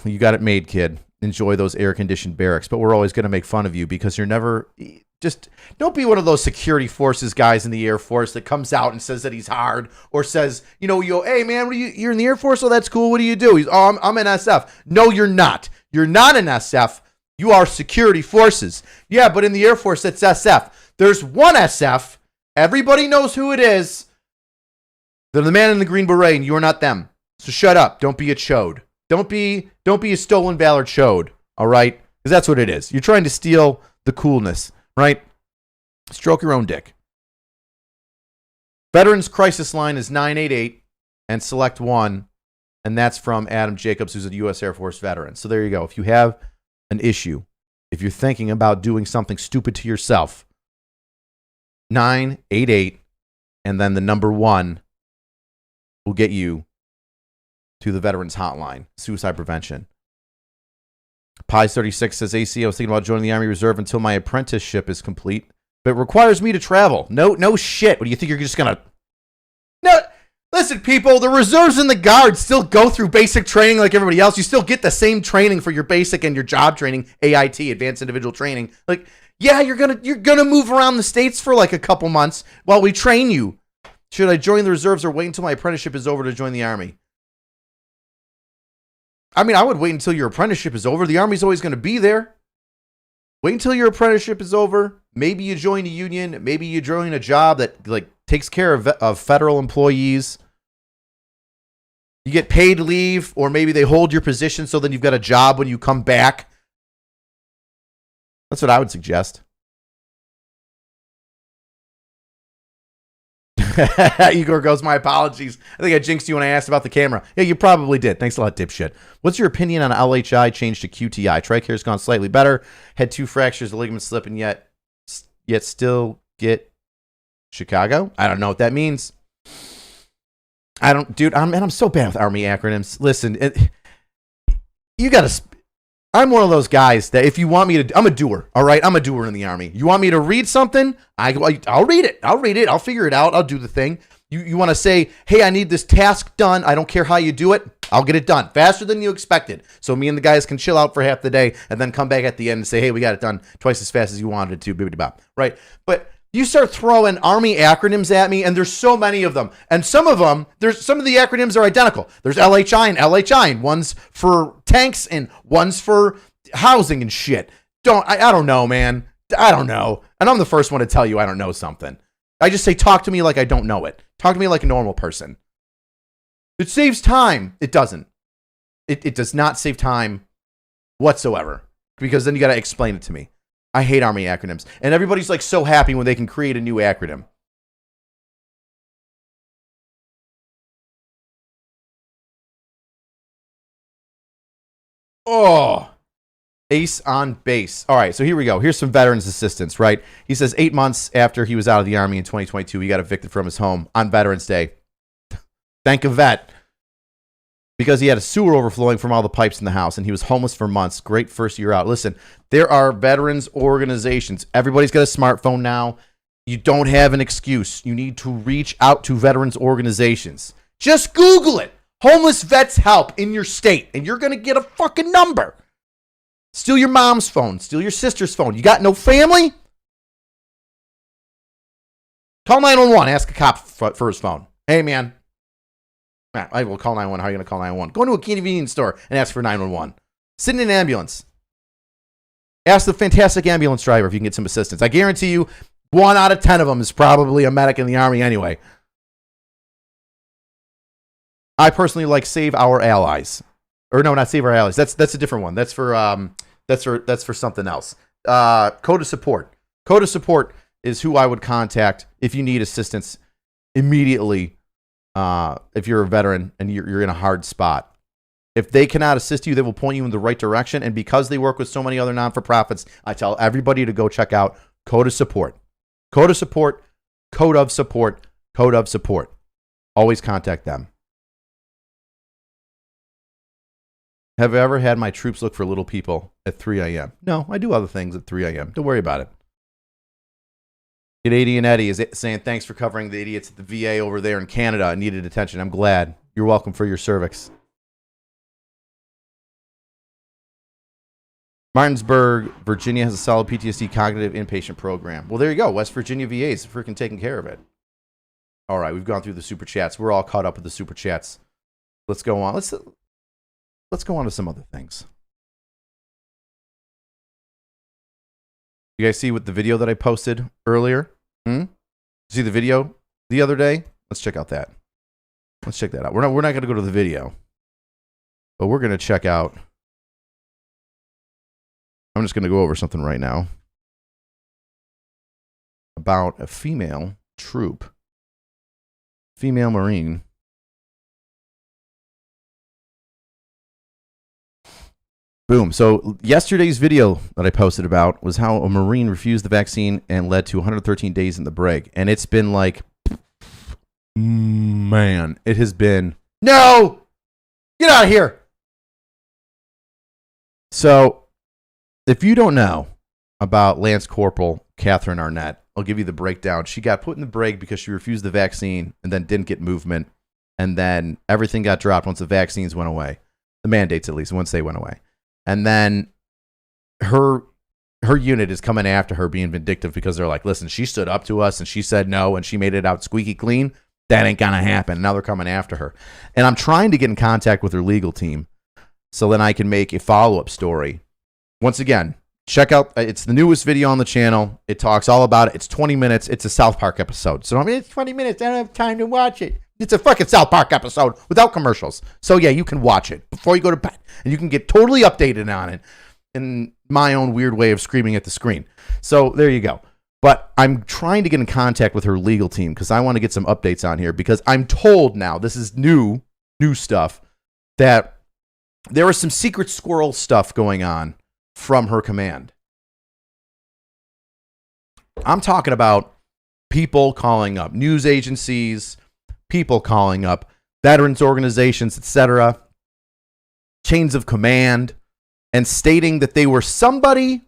You got it made, kid. Enjoy those air-conditioned barracks. But we're always going to make fun of you because you're never... Just don't be one of those security forces guys in the Air Force that comes out and says that he's hard or says, hey, man, you're in the Air Force? Oh, that's cool. What do you do? I'm an SF. No, you're not. You're not an SF. You are security forces. Yeah, but in the Air Force, it's SF. There's one SF. Everybody knows who it is. They're the man in the green beret, and you're not them. So shut up. Don't be a chode. Don't be a stolen valor chode, all right? Because that's what it is. You're trying to steal the coolness, right? Stroke your own dick. Veterans Crisis Line is 988 and select 1, and that's from Adam Jacobs, who's a U.S. Air Force veteran. So there you go. If you have an issue, if you're thinking about doing something stupid to yourself, 988 and then the number 1 will get you to the Veterans Hotline, suicide prevention. Pies36 says, AC, I was thinking about joining the Army Reserve until my apprenticeship is complete, but it requires me to travel. No shit. What do you think you're just going to... No, listen, people, the reserves and the guards still go through basic training like everybody else. You still get the same training for your basic and your job training, AIT, Advanced Individual Training. Like, yeah, you're gonna move around the States for like a couple months while we train you. Should I join the reserves or wait until my apprenticeship is over to join the Army? I mean, I would wait until your apprenticeship is over. The Army's always going to be there. Wait until your apprenticeship is over. Maybe you join a union. Maybe you join a job that like takes care of federal employees. You get paid leave, or maybe they hold your position so then you've got a job when you come back. That's what I would suggest. Igor goes, my apologies. I think I jinxed you when I asked about the camera. Yeah, you probably did. Thanks a lot, dipshit. What's your opinion on LHI change to QTI? Tricare's gone slightly better. Had 2 fractures, a ligament slip, and yet still get Chicago? I don't know what that means. I don't, dude, I'm so bad with Army acronyms. Listen, you got to... I'm one of those guys that if you want me to, I'm a doer. All right, I'm a doer in the Army. You want me to read something? I'll read it. I'll figure it out. I'll do the thing. You want to say, hey, I need this task done. I don't care how you do it. I'll get it done faster than you expected. So me and the guys can chill out for half the day and then come back at the end and say, hey, we got it done twice as fast as you wanted it to. Bibbidi-bop. Right? But you start throwing Army acronyms at me, and there's so many of them. And some of them, some of the acronyms are identical. There's LHI and LHI, and one's for tanks and one's for housing and shit. I don't know, man. I don't know. And I'm the first one to tell you I don't know something. I just say, talk to me like I don't know it. Talk to me like a normal person. It saves time. It doesn't. It does not save time whatsoever, because then you got to explain it to me. I hate Army acronyms. And everybody's like so happy when they can create a new acronym. Oh, ace on base. All right, so here we go. Here's some veterans assistance, right? He says 8 months after he was out of the Army in 2022, he got evicted from his home on Veterans Day. Thank a vet. Because he had a sewer overflowing from all the pipes in the house, and he was homeless for months. Great first year out. Listen, there are veterans organizations. Everybody's got a smartphone now. You don't have an excuse. You need to reach out to veterans organizations. Just Google it. Homeless Vets Help in your state, and you're going to get a fucking number. Steal your mom's phone. Steal your sister's phone. You got no family? Call 911. Ask a cop for his phone. Hey, man. I will call 911. How are you going to call 911? Go into a convenience store and ask for 911. Sit in an ambulance. Ask the fantastic ambulance driver if you can get some assistance. I guarantee you 1 out of 10 of them is probably a medic in the Army anyway. I personally like Save Our Allies. Or no, not Save Our Allies. That's a different one. That's for something else. Coda Support. Coda Support is who I would contact if you need assistance immediately. If you're a veteran and you're in a hard spot. If they cannot assist you, they will point you in the right direction. And because they work with so many other non-for-profits, I tell everybody to go check out Code of Support. Code of Support, Code of Support, Code of Support. Always contact them. Have I ever had my troops look for little people at 3 a.m.? No, I do other things at 3 a.m. Don't worry about it. Canadian Eddie is saying, thanks for covering the idiots at the VA over there in Canada. I needed attention. I'm glad. You're welcome for your cervix. Martinsburg, Virginia has a solid PTSD cognitive inpatient program. Well, there you go. West Virginia VA is freaking taking care of it. All right, we've gone through the super chats. We're all caught up with the super chats. Let's go on. Let's go on to some other things. You guys see what the video that I posted earlier? See the video the other day? Let's check out that. Let's check that out. We're not going to go to the video, but we're going to check out. I'm just going to go over something right now about a female troop, female Marine. Boom. So yesterday's video that I posted about was how a Marine refused the vaccine and led to 113 days in the brig. And it's been like, man, it has been, no, get out of here. So if you don't know about Lance Corporal Catherine Arnett, I'll give you the breakdown. She got put in the brig because she refused the vaccine and then didn't get movement. And then everything got dropped once the vaccines went away. The mandates, at least, once they went away. And then her unit is coming after her, being vindictive, because they're like, listen, she stood up to us and she said no and she made it out squeaky clean. That ain't going to happen. Now they're coming after her. And I'm trying to get in contact with her legal team so then I can make a follow-up story. Once again, check out, it's the newest video on the channel. It talks all about it. It's 20 minutes. It's a South Park episode. So I mean, it's 20 minutes. I don't have time to watch it. It's a fucking South Park episode without commercials. So yeah, you can watch it before you go to bed. And you can get totally updated on it in my own weird way of screaming at the screen. So there you go. But I'm trying to get in contact with her legal team because I want to get some updates on here, because I'm told now, this is new stuff, that there was some secret squirrel stuff going on from her command. I'm talking about people calling up news agencies, people calling up veterans organizations, etc., chains of command, and stating that they were somebody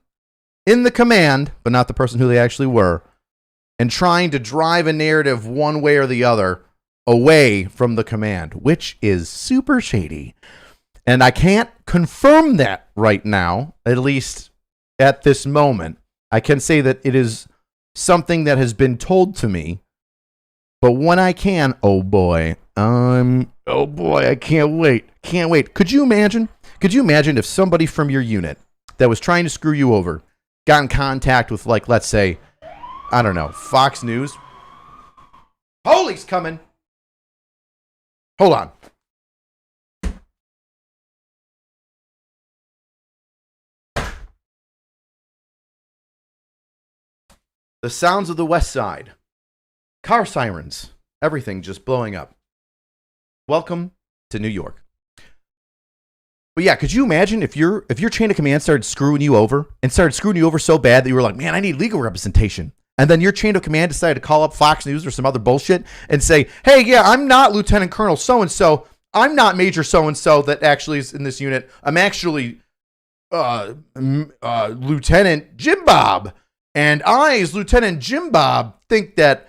in the command, but not the person who they actually were, and trying to drive a narrative one way or the other away from the command, which is super shady. And I can't confirm that right now, at least at this moment. I can say that it is something that has been told to me, but when I can, oh boy, I can't wait. Can't wait. Could you imagine if somebody from your unit that was trying to screw you over got in contact with, like, let's say, I don't know, Fox News? Holy's coming. Hold on. The sounds of the West Side. Car sirens. Everything just blowing up. Welcome to New York. But yeah, could you imagine if your chain of command started screwing you over so bad that you were like, man, I need legal representation. And then your chain of command decided to call up Fox News or some other bullshit and say, hey, yeah, I'm not Lieutenant Colonel so-and-so. I'm not Major so-and-so that actually is in this unit. I'm actually Lieutenant Jim Bob. And I, as Lieutenant Jim Bob, think that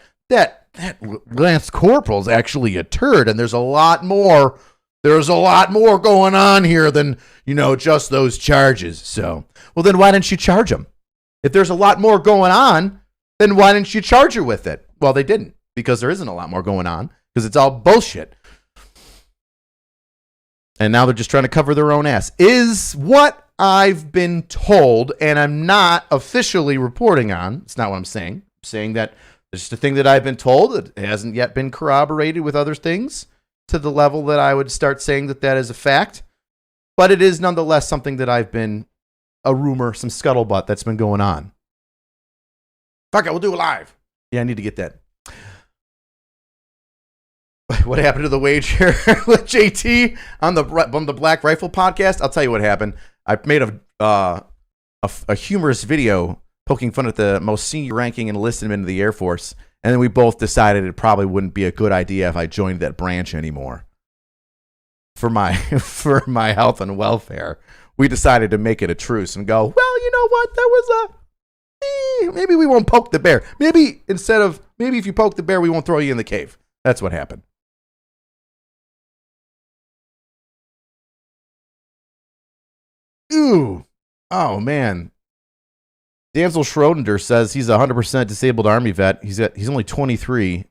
Lance Corporal's actually a turd, and there's a lot more going on here than, just those charges. So, well, then why didn't you charge him? If there's a lot more going on, then why didn't you charge her with it? Well, they didn't, because there isn't a lot more going on, because it's all bullshit. And now they're just trying to cover their own ass, is what I've been told, and I'm not officially reporting on. It's not what I'm saying. I'm saying that it's just a thing that I've been told. It hasn't yet been corroborated with other things to the level that I would start saying that is a fact. But it is nonetheless something that I've been, a rumor, some scuttlebutt that's been going on. Fuck it, we'll do it live. Yeah, I need to get that. What happened to the wage here with JT on the Black Rifle podcast? I'll tell you what happened. I made a humorous video poking fun at the most senior ranking enlistment in the Air Force, and then we both decided it probably wouldn't be a good idea if I joined that branch anymore. For my health and welfare, we decided to make it a truce and go, well, you know what? There was maybe we won't poke the bear. Maybe if you poke the bear, we won't throw you in the cave. That's what happened. Ooh. Oh, man. Danzel Schrodender says he's a 100% disabled Army vet. He's only 23,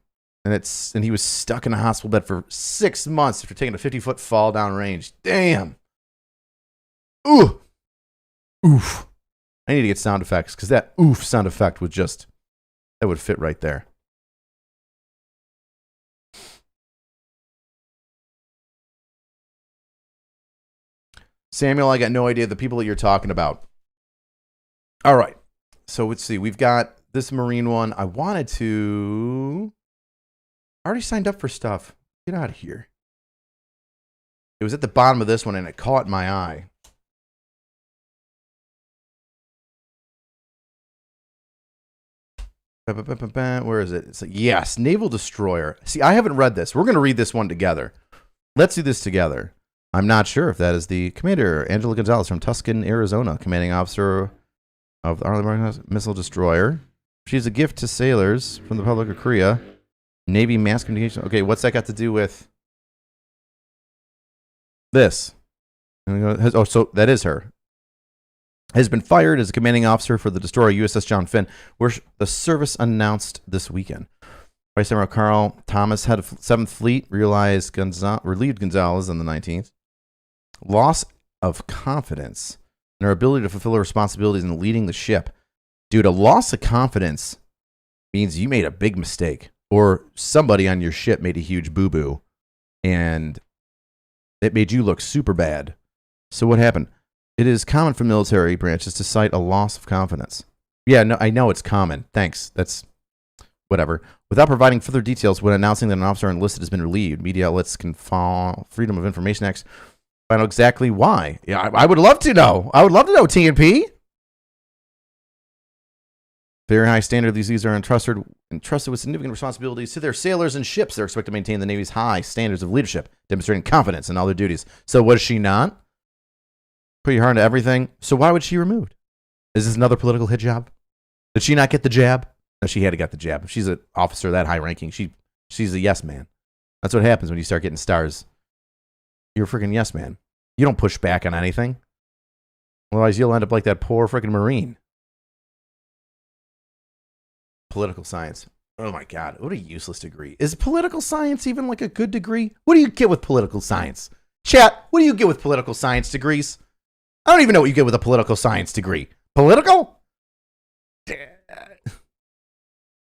and he was stuck in a hospital bed for 6 months after taking a 50-foot fall down range. Damn. Ooh. Oof. I need to get sound effects, because that oof sound effect would fit right there. Samuel, I got no idea the people that you're talking about. All right. So let's see. We've got this Marine one. I already signed up for stuff. Get out of here. It was at the bottom of this one, and it caught my eye. Where is it? It's like, yes, Naval Destroyer. See, I haven't read this. We're going to read this one together. Let's do this together. I'm not sure if that is the commander, Angela Gonzalez from Tucson, Arizona, commanding officer of the Arleigh Missile Destroyer. She's a gift to sailors from the Republic of Korea. Navy mass communication. Okay, what's that got to do with this? Oh, so that is her. Has been fired as a commanding officer for the destroyer USS John Finn, where the service announced this weekend. Vice Admiral Carl Thomas, head of 7th Fleet, relieved Gonzalez on the 19th. Loss of confidence. and her ability to fulfill her responsibilities in leading the ship. Dude, a loss of confidence means you made a big mistake, or somebody on your ship made a huge boo-boo, and it made you look super bad. So what happened? It is common for military branches to cite a loss of confidence. Yeah, no, I know it's common. Thanks. That's whatever. Without providing further details when announcing that an officer enlisted has been relieved, media outlets can file Freedom of Information Act find out exactly why. Yeah, I would love to know. I would love to know, TNP. Very high standard. These are entrusted with significant responsibilities to their sailors and ships. They're expected to maintain the Navy's high standards of leadership, demonstrating confidence in all their duties. So was she not? Put your heart into everything. So why was she removed? Is this another political hit job? Did she not get the jab? No, she had to get the jab. If she's an officer that high ranking, she's a yes man. That's what happens when you start getting stars. You're a freaking yes man. You don't push back on anything. Otherwise, you'll end up like that poor freaking Marine. Political science. Oh my God, what a useless degree. Is political science even like a good degree? What do you get with political science? Chat, what do you get with political science degrees? I don't even know what you get with a political science degree. Political?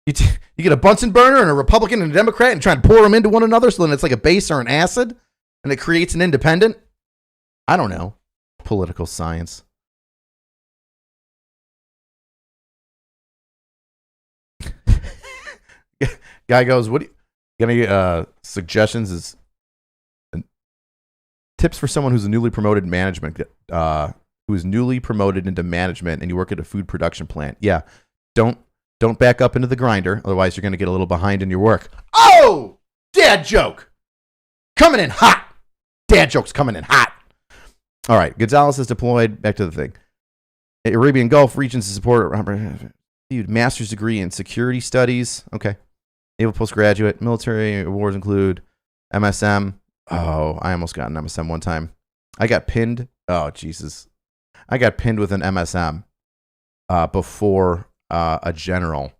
You get a Bunsen burner and a Republican and a Democrat and try to pour them into one another so then it's like a base or an acid and it creates an independent? I don't know. Political science. Guy goes, what do you got any suggestions as tips for someone who's a newly promoted management who is newly promoted into management and you work at a food production plant? Yeah. Don't back up into the grinder, otherwise you're going to get a little behind in your work. Oh! Dad joke. Coming in hot. Dad joke's coming in hot. All right, Gonzalez is deployed. Back to the thing. Arabian Gulf regions to support master's degree in security studies. Okay. Naval postgraduate. Military awards include MSM. Oh, I almost got an MSM one time. I got pinned. Oh, Jesus. I got pinned with an MSM before a general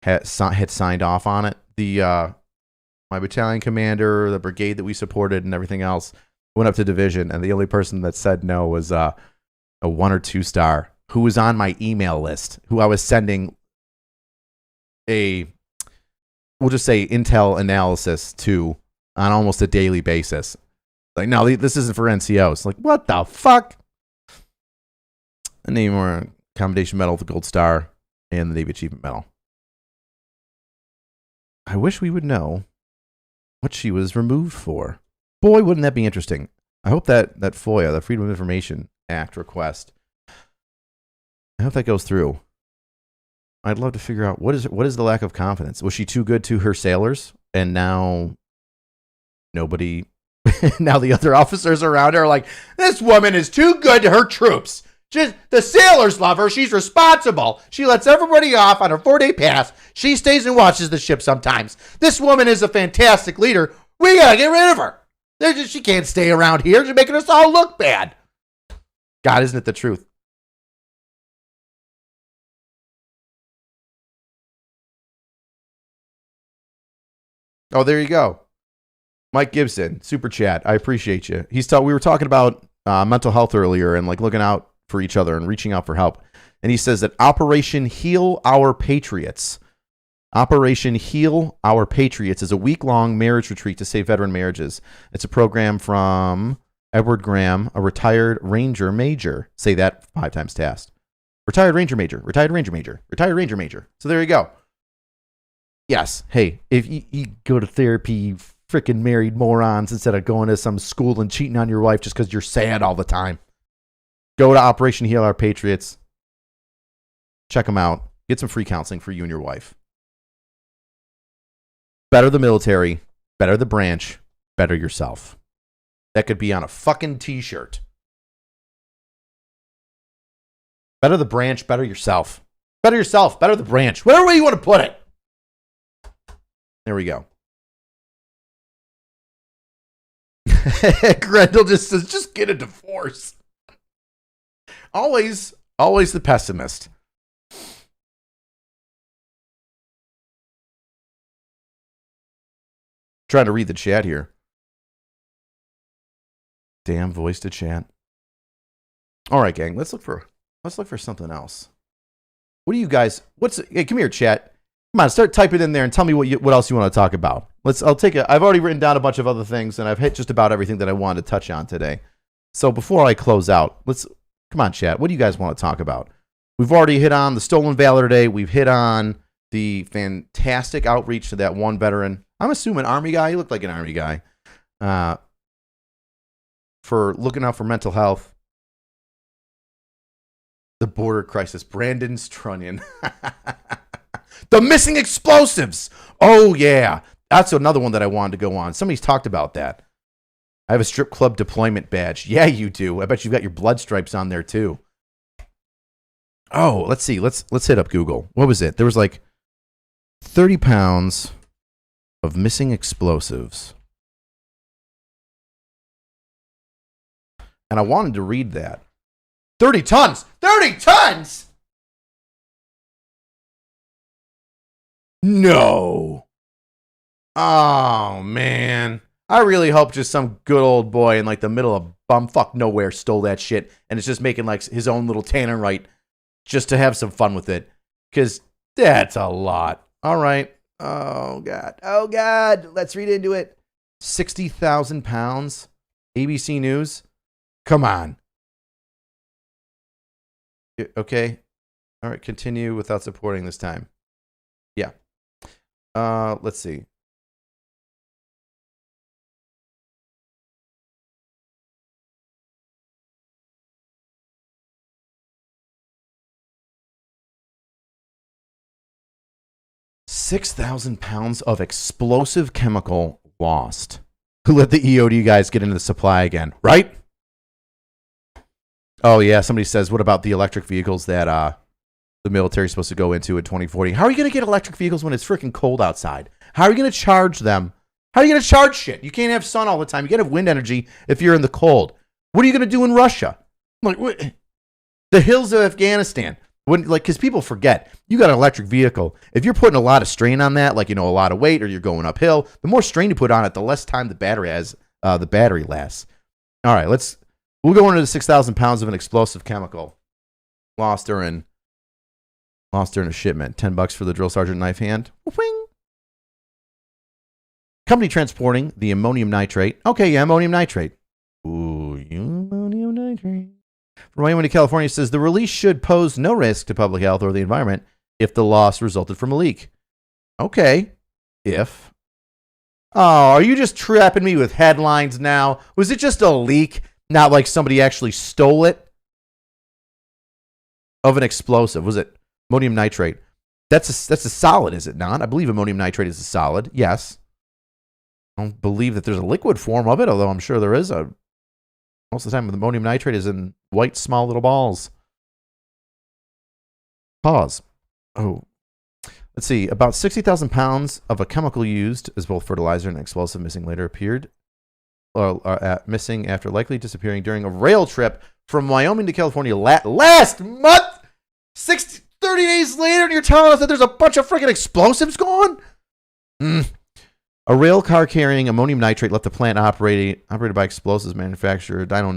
had signed off on it. My battalion commander, the brigade that we supported, and everything else went up to division, and the only person that said no was a 1 or 2 star who was on my email list, who I was sending we'll just say intel analysis to on almost a daily basis. Like, no, this isn't for NCOs. Like, what the fuck? And name more commendation medal, the gold star, and the Navy Achievement Medal. I wish we would know what she was removed for. Boy, wouldn't that be interesting. I hope that FOIA, the Freedom of Information Act request, I hope that goes through. I'd love to figure out what is the lack of confidence. Was she too good to her sailors? And now nobody, now the other officers around her are like, this woman is too good to her troops. Just the sailors love her. She's responsible. She lets everybody off on her 4-day pass. She stays and watches the ship sometimes. This woman is a fantastic leader. We gotta get rid of her. She can't stay around here. She's making us all look bad. God, isn't it the truth? Oh, there you go. Mike Gibson, super chat. I appreciate you. We were talking about mental health earlier and like looking out for each other and reaching out for help. And he says that Operation Heal Our Patriots. Operation Heal Our Patriots is a week-long marriage retreat to save veteran marriages. It's a program from Edward Graham, a retired Ranger Major. Say that 5 times fast. Retired Ranger Major, retired Ranger Major, retired Ranger Major. So there you go. Yes. Hey, if you go to therapy, you freaking married morons, instead of going to some school and cheating on your wife just because you're sad all the time. Go to Operation Heal Our Patriots. Check them out. Get some free counseling for you and your wife. Better the military, better the branch, better yourself. That could be on a fucking t-shirt. Better the branch, better yourself. Better yourself, better the branch. Whatever way you want to put it. There we go. Grendel just says, just get a divorce. Always the pessimist. Trying to read the chat here. Damn voice to chat. All right, gang. Let's look for something else. What do you guys? Hey, come here, chat. Come on, start typing in there and tell me what else you want to talk about. I've already written down a bunch of other things, and I've hit just about everything that I wanted to touch on today. So before I close out, come on, chat. What do you guys want to talk about? We've already hit on the stolen Valor today. We've hit on the fantastic outreach to that one veteran. I'm assuming Army guy. He looked like an Army guy. For looking out for mental health. The border crisis. Brandon Strunion. The missing explosives. Oh, yeah. That's another one that I wanted to go on. Somebody's talked about that. I have a strip club deployment badge. Yeah, you do. I bet you've got your blood stripes on there, too. Oh, let's see. Let's hit up Google. What was it? There was like 30 pounds of missing explosives. And I wanted to read that. 30 tons! 30 tons! No. Oh, man. I really hope just some good old boy in like the middle of bumfuck nowhere stole that shit and it's just making like his own little tannerite just to have some fun with it. Because that's a lot. All right. Oh, God. Oh, God. Let's read into it. 60,000 pounds. ABC News. Come on. Okay. All right. Continue without supporting this time. Yeah. Let's see. £6,000 of explosive chemical lost. Who let the EOD guys get into the supply again, right? Oh, yeah. Somebody says, what about the electric vehicles that the military is supposed to go into in 2040? How are you going to get electric vehicles when it's freaking cold outside? How are you going to charge them? How are you going to charge shit? You can't have sun all the time. You can't have wind energy if you're in the cold. What are you going to do in Russia? Like, the hills of Afghanistan. Because people forget, you got an electric vehicle. If you're putting a lot of strain on that, like, a lot of weight, or you're going uphill, the more strain you put on it, the less time the battery lasts. All right, we'll go into the 6,000 pounds of an explosive chemical lost during a shipment. $10 for the drill sergeant knife hand. Wing. Company transporting the ammonium nitrate. Okay, yeah, ammonium nitrate. Ooh, ammonium nitrate. From Wyoming to California says the release should pose no risk to public health or the environment if the loss resulted from a leak. Okay. If. Oh, are you just trapping me with headlines now? Was it just a leak? Not like somebody actually stole it? Of an explosive. Was it ammonium nitrate? That's a solid, is it not? I believe ammonium nitrate is a solid. Yes. I don't believe that there's a liquid form of it, although I'm sure there is most of the time, the ammonium nitrate is in white, small little balls. Pause. Oh. Let's see. About 60,000 pounds of a chemical used as both fertilizer and explosive missing later appeared. Missing after likely disappearing during a rail trip from Wyoming to California last month. 30 days later, and you're telling us that there's a bunch of freaking explosives gone? A rail car carrying ammonium nitrate left the plant operated by explosives manufacturer Dyno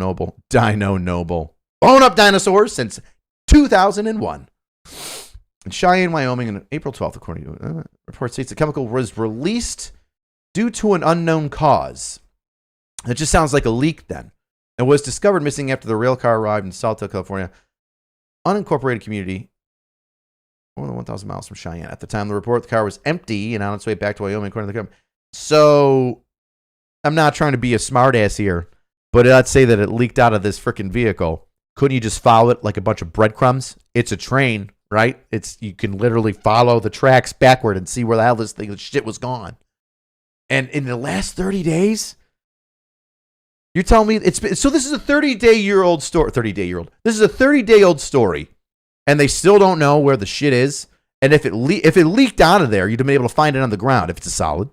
Noble. Blown up dinosaurs since 2001. In Cheyenne, Wyoming, on April 12th, according to report states, the chemical was released due to an unknown cause. It just sounds like a leak then. It was discovered missing after the rail car arrived in Salta, California, unincorporated community, more than 1,000 miles from Cheyenne. At the time of the report, the car was empty and on its way back to Wyoming, according to the government. So, I'm not trying to be a smartass here, but let's say that it leaked out of this freaking vehicle. Couldn't you just follow it like a bunch of breadcrumbs? It's a train, right? You can literally follow the tracks backward and see where the hell this shit was gone. And in the last 30 days, you're telling me this is a 30-day-old story. This is a 30-day-old story, and they still don't know where the shit is. And if it leaked out of there, you'd have been able to find it on the ground if it's a solid.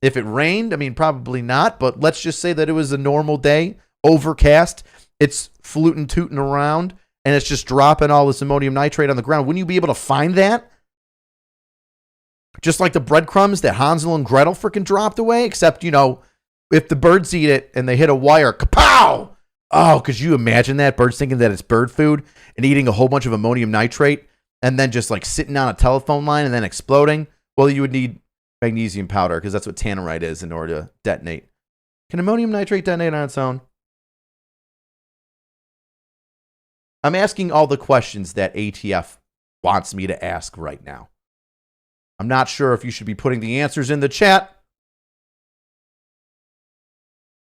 If it rained, I mean, probably not, but let's just say that it was a normal day, overcast, it's fluting, tooting around, and it's just dropping all this ammonium nitrate on the ground. Wouldn't you be able to find that? Just like the breadcrumbs that Hansel and Gretel freaking dropped away, except, if the birds eat it and they hit a wire, kapow! Oh, could you imagine that? Birds thinking that it's bird food and eating a whole bunch of ammonium nitrate and then just like sitting on a telephone line and then exploding? Well, you would need magnesium powder because that's what tannerite is in order to detonate. Can ammonium nitrate detonate on its own? I'm asking all the questions that ATF wants me to ask right now. I'm not sure if you should be putting the answers in the chat.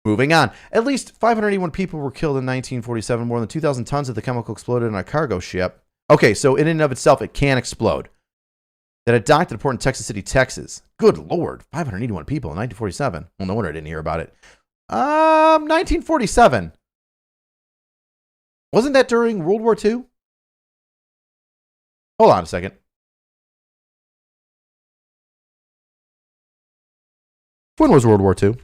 Moving on. At least 581 people were killed in 1947. More than 2,000 tons of the chemical exploded on a cargo ship. Okay, so in and of itself, it can explode. That it docked at a port in Texas City, Texas. Good Lord. 581 people in 1947. Well, no wonder I didn't hear about it. 1947. Wasn't that during World War II? Hold on a second. When was World War II?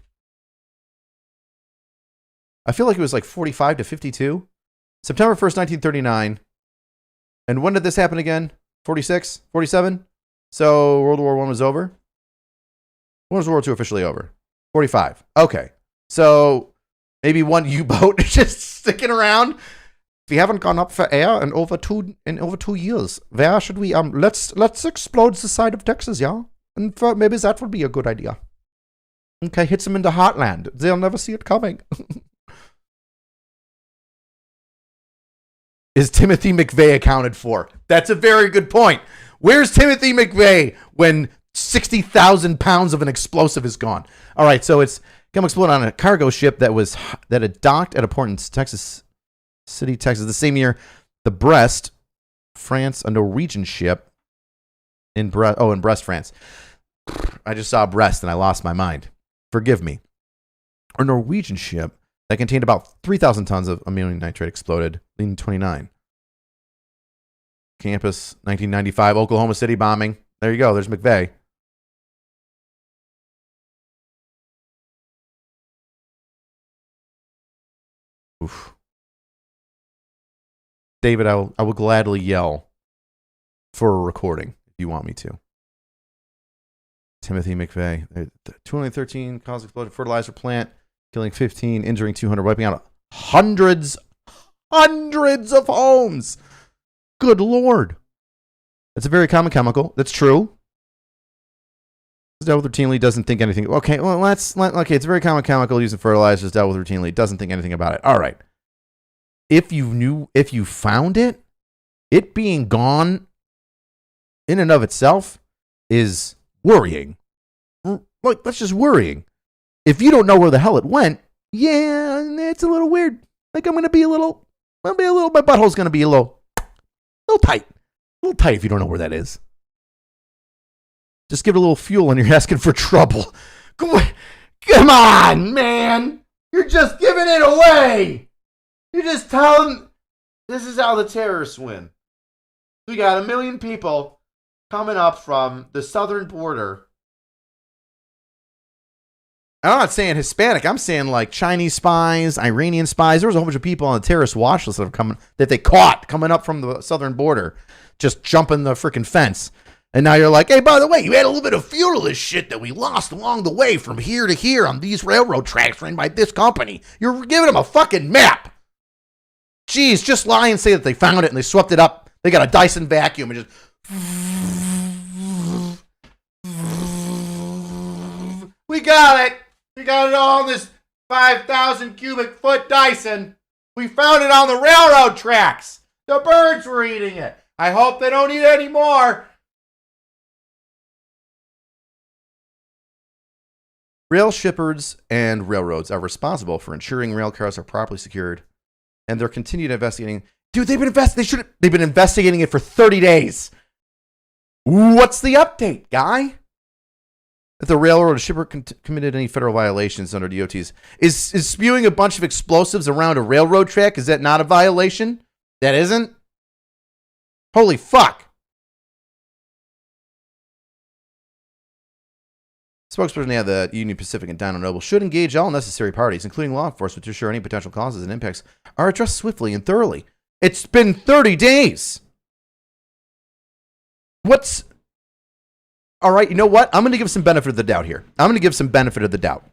I feel like it was like 45 to 52. September 1st, 1939. And when did this happen again? 46? 47? So World War I was over? When was World War II officially over? 45. Okay. So maybe one U-boat is just sticking around. We haven't gone up for air in over 2 years. Where should we let's explode the side of Texas, yeah? And maybe that would be a good idea. Okay, hits them into Heartland. They'll never see it coming. Is Timothy McVeigh accounted for? That's a very good point. Where's Timothy McVeigh when 60,000 pounds of an explosive is gone? All right, so it's come explode on a cargo ship that had docked at a port in Texas City, Texas. The same year, the Brest, France, a Norwegian ship in Brest, France. I just saw Brest and I lost my mind. Forgive me. A Norwegian ship that contained about 3,000 tons of ammonium nitrate exploded, leading 29. Campus, 1995, Oklahoma City bombing. There you go. There's McVeigh. Oof. David, I will gladly yell for a recording if you want me to. Timothy McVeigh. 213 cause exploded fertilizer plant, killing 15, injuring 200, wiping out hundreds of homes. Good Lord. That's a very common chemical. That's true. Dealt with routinely, doesn't think anything. Okay, well, okay, it's a very common chemical used in fertilizers, dealt with routinely, doesn't think anything about it. All right. If you found it, it being gone in and of itself is worrying. Like, that's just worrying. If you don't know where the hell it went, yeah, it's a little weird. Like, my butthole's going to be a little tight. A little tight if you don't know where that is. Just give it a little fuel and you're asking for trouble. Come on, man. You're just giving it away. You're just telling, this is how the terrorists win. We got 1 million people coming up from the southern border. I'm not saying Hispanic. I'm saying like Chinese spies, Iranian spies. There was a whole bunch of people on the terrorist watch list that they caught coming up from the southern border, just jumping the freaking fence. And now you're like, hey, by the way, you had a little bit of fuel to this shit that we lost along the way from here to here on these railroad tracks ran by this company. You're giving them a fucking map. Jeez, just lie and say that they found it and they swept it up. They got a Dyson vacuum and just... We got it. We got it all in this 5,000 cubic foot Dyson. We found it on the railroad tracks. The birds were eating it. I hope they don't eat any more. Rail shippers and railroads are responsible for ensuring rail cars are properly secured, and they're continued investigating. Dude, they've been investigating it for 30 days. What's the update, guy? If the railroad or shipper committed any federal violations under DOTs, is spewing a bunch of explosives around a railroad track, is that not a violation? That isn't? Holy fuck. Spokesperson of the Union Pacific and Dyno Noble should engage all necessary parties, including law enforcement, to ensure any potential causes and impacts are addressed swiftly and thoroughly. It's been 30 days. All right, you know what? I'm going to give some benefit of the doubt here. I'm going to give some benefit of the doubt.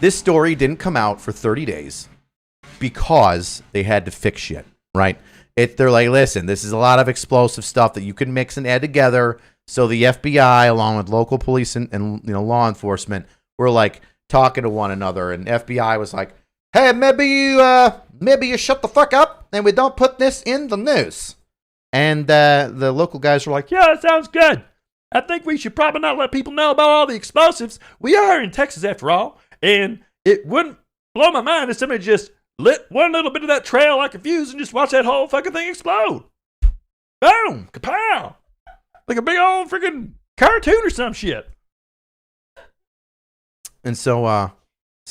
This story didn't come out for 30 days. because they had to fix shit, right? They're like, listen, this is a lot of explosive stuff that you can mix and add together. So the FBI, along with local police and law enforcement, were like talking to one another, and FBI was like, hey, maybe you shut the fuck up and we don't put this in the news. And the local guys were like, yeah, that sounds good. I think we should probably not let people know about all the explosives. We are in Texas after all, and it wouldn't blow my mind if somebody just lit one little bit of that trail like a fuse and just watch that whole fucking thing explode. Boom, kapow. Like a big old freaking cartoon or some shit. And so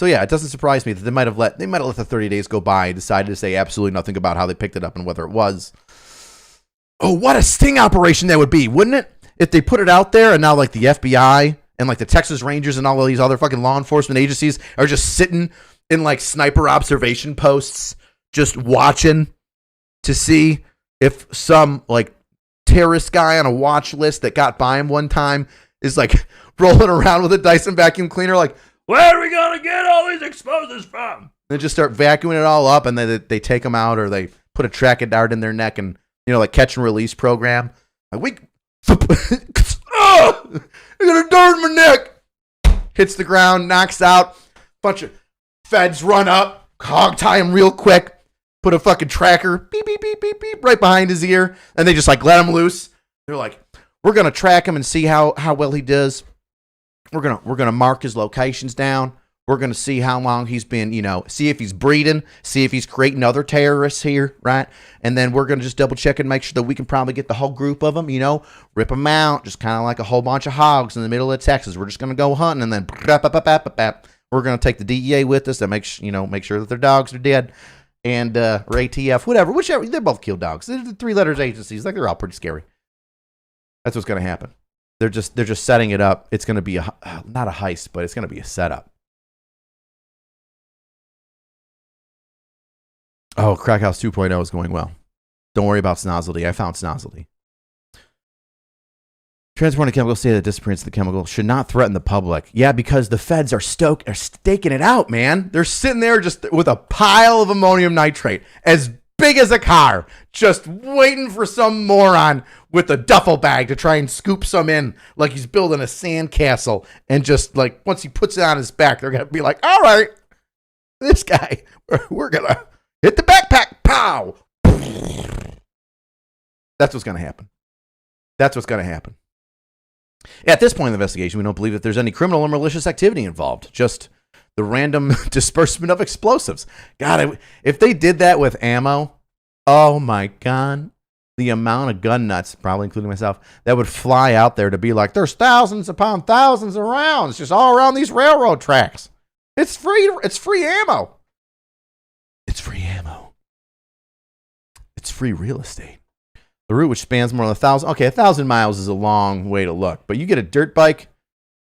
yeah, it doesn't surprise me that they might have let the 30 days go by and decided to say absolutely nothing about how they picked it up and whether it was. Oh, what a sting operation that would be, wouldn't it? If they put it out there and now like the FBI and like the Texas Rangers and all of these other fucking law enforcement agencies are just sitting in like sniper observation posts, just watching to see if some like terrorist guy on a watch list that got by him one time is like rolling around with a Dyson vacuum cleaner, like, where are we going to get all these explosives from? They just start vacuuming it all up, and then they take them out, or they put a tracking dart in their neck and, like catch and release program. Like, oh, I got a dart in my neck. Hits the ground, knocks out. Bunch of feds run up, hog tie him real quick. Put a fucking tracker, beep, beep, beep, beep, beep, right behind his ear. And they just like let him loose. They're like, we're going to track him and see how well he does. We're going to mark his locations down. We're going to see how long he's been, see if he's breeding, see if he's creating other terrorists here, right? And then we're going to just double check and make sure that we can probably get the whole group of them, rip them out, just kind of like a whole bunch of hogs in the middle of Texas. We're just going to go hunting, and then we're going to take the DEA with us and make sure that their dogs are dead. And or ATF, whichever, they're both kill dogs. They're the 3 letters agencies, like they're all pretty scary. That's what's going to happen. They're just setting it up. It's going to be not a heist, but it's going to be a setup. Oh, Crack House 2.0 is going well. Don't worry about Snozzledy. I found Snozzledy. Transporting a chemical state that disappearance of the chemical should not threaten the public. Yeah, because the feds are staking it out, man. They're sitting there just with a pile of ammonium nitrate as big as a car, just waiting for some moron with a duffel bag to try and scoop some in like he's building a sandcastle. And just like once he puts it on his back, they're going to be like, all right, this guy, we're going to hit the backpack. Pow. That's what's going to happen. That's what's going to happen. At this point in the investigation, we don't believe that there's any criminal or malicious activity involved, just the random disbursement of explosives. God, if they did that with ammo, oh my God, the amount of gun nuts, probably including myself, that would fly out there to be like, there's thousands upon thousands of rounds just all around these railroad tracks. It's free ammo. It's free ammo. It's free real estate. The route, which spans more than 1,000 miles, is a long way to look. But you get a dirt bike,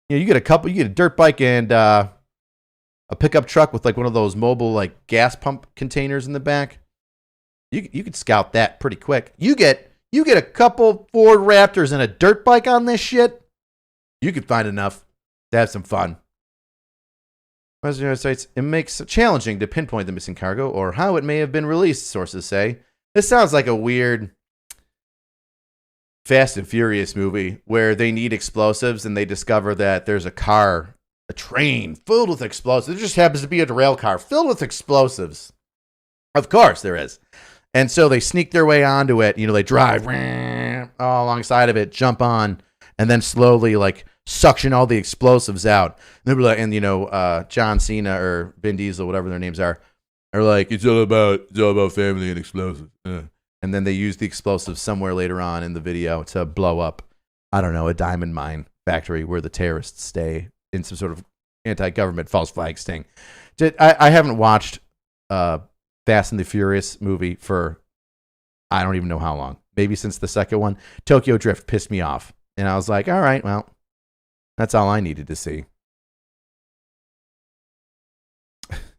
you get a dirt bike and a pickup truck with like one of those mobile like gas pump containers in the back. You could scout that pretty quick. You get a couple Ford Raptors and a dirt bike on this shit. You could find enough to have some fun. It makes it challenging to pinpoint the missing cargo or how it may have been released, sources say. This sounds like a weird Fast and Furious movie where they need explosives and they discover that there's a train filled with explosives. It just happens to be a rail car filled with explosives. Of course there is. And so they sneak their way onto it. They drive all alongside of it, jump on, and then slowly like suction all the explosives out. And John Cena or Vin Diesel, whatever their names are like, it's all about family and explosives. And then they use the explosives somewhere later on in the video to blow up, I don't know, a diamond mine factory where the terrorists stay in some sort of anti-government false flag sting. I haven't watched Fast and the Furious movie for I don't even know how long. Maybe since the second one. Tokyo Drift pissed me off. And I was like, all right, well, that's all I needed to see.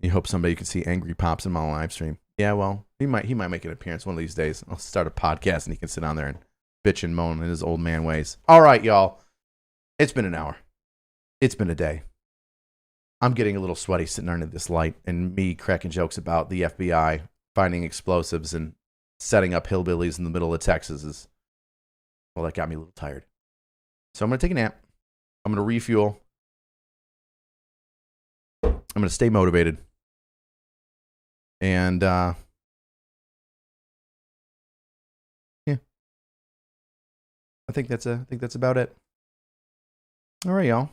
You hope somebody could see Angry Pops in my live stream. Yeah, well, he might make an appearance one of these days. I'll start a podcast and he can sit on there and bitch and moan in his old man ways. All right, y'all. It's been an hour. It's been a day. I'm getting a little sweaty sitting under this light and me cracking jokes about the FBI finding explosives and setting up hillbillies in the middle of Texas is, well, that got me a little tired. So I'm going to take a nap. I'm going to refuel. I'm going to stay motivated. And, yeah. I think that's about it. All right, y'all.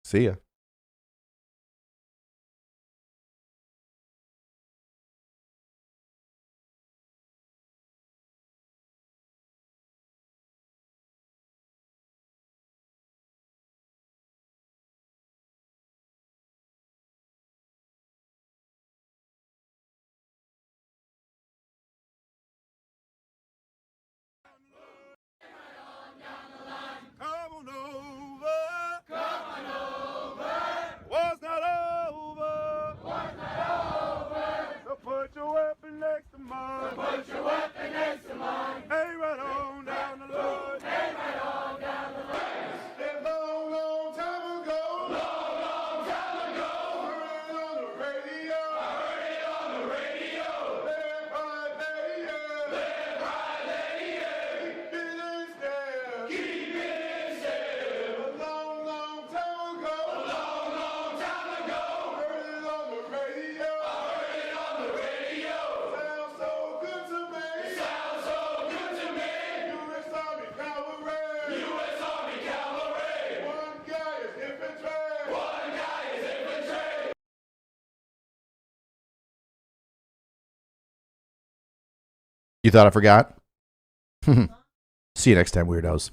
See ya. You thought I forgot? See you next time, weirdos.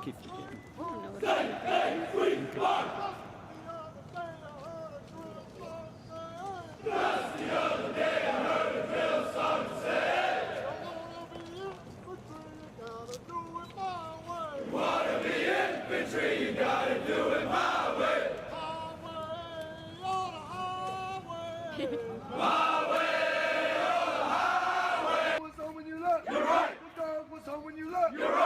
Keep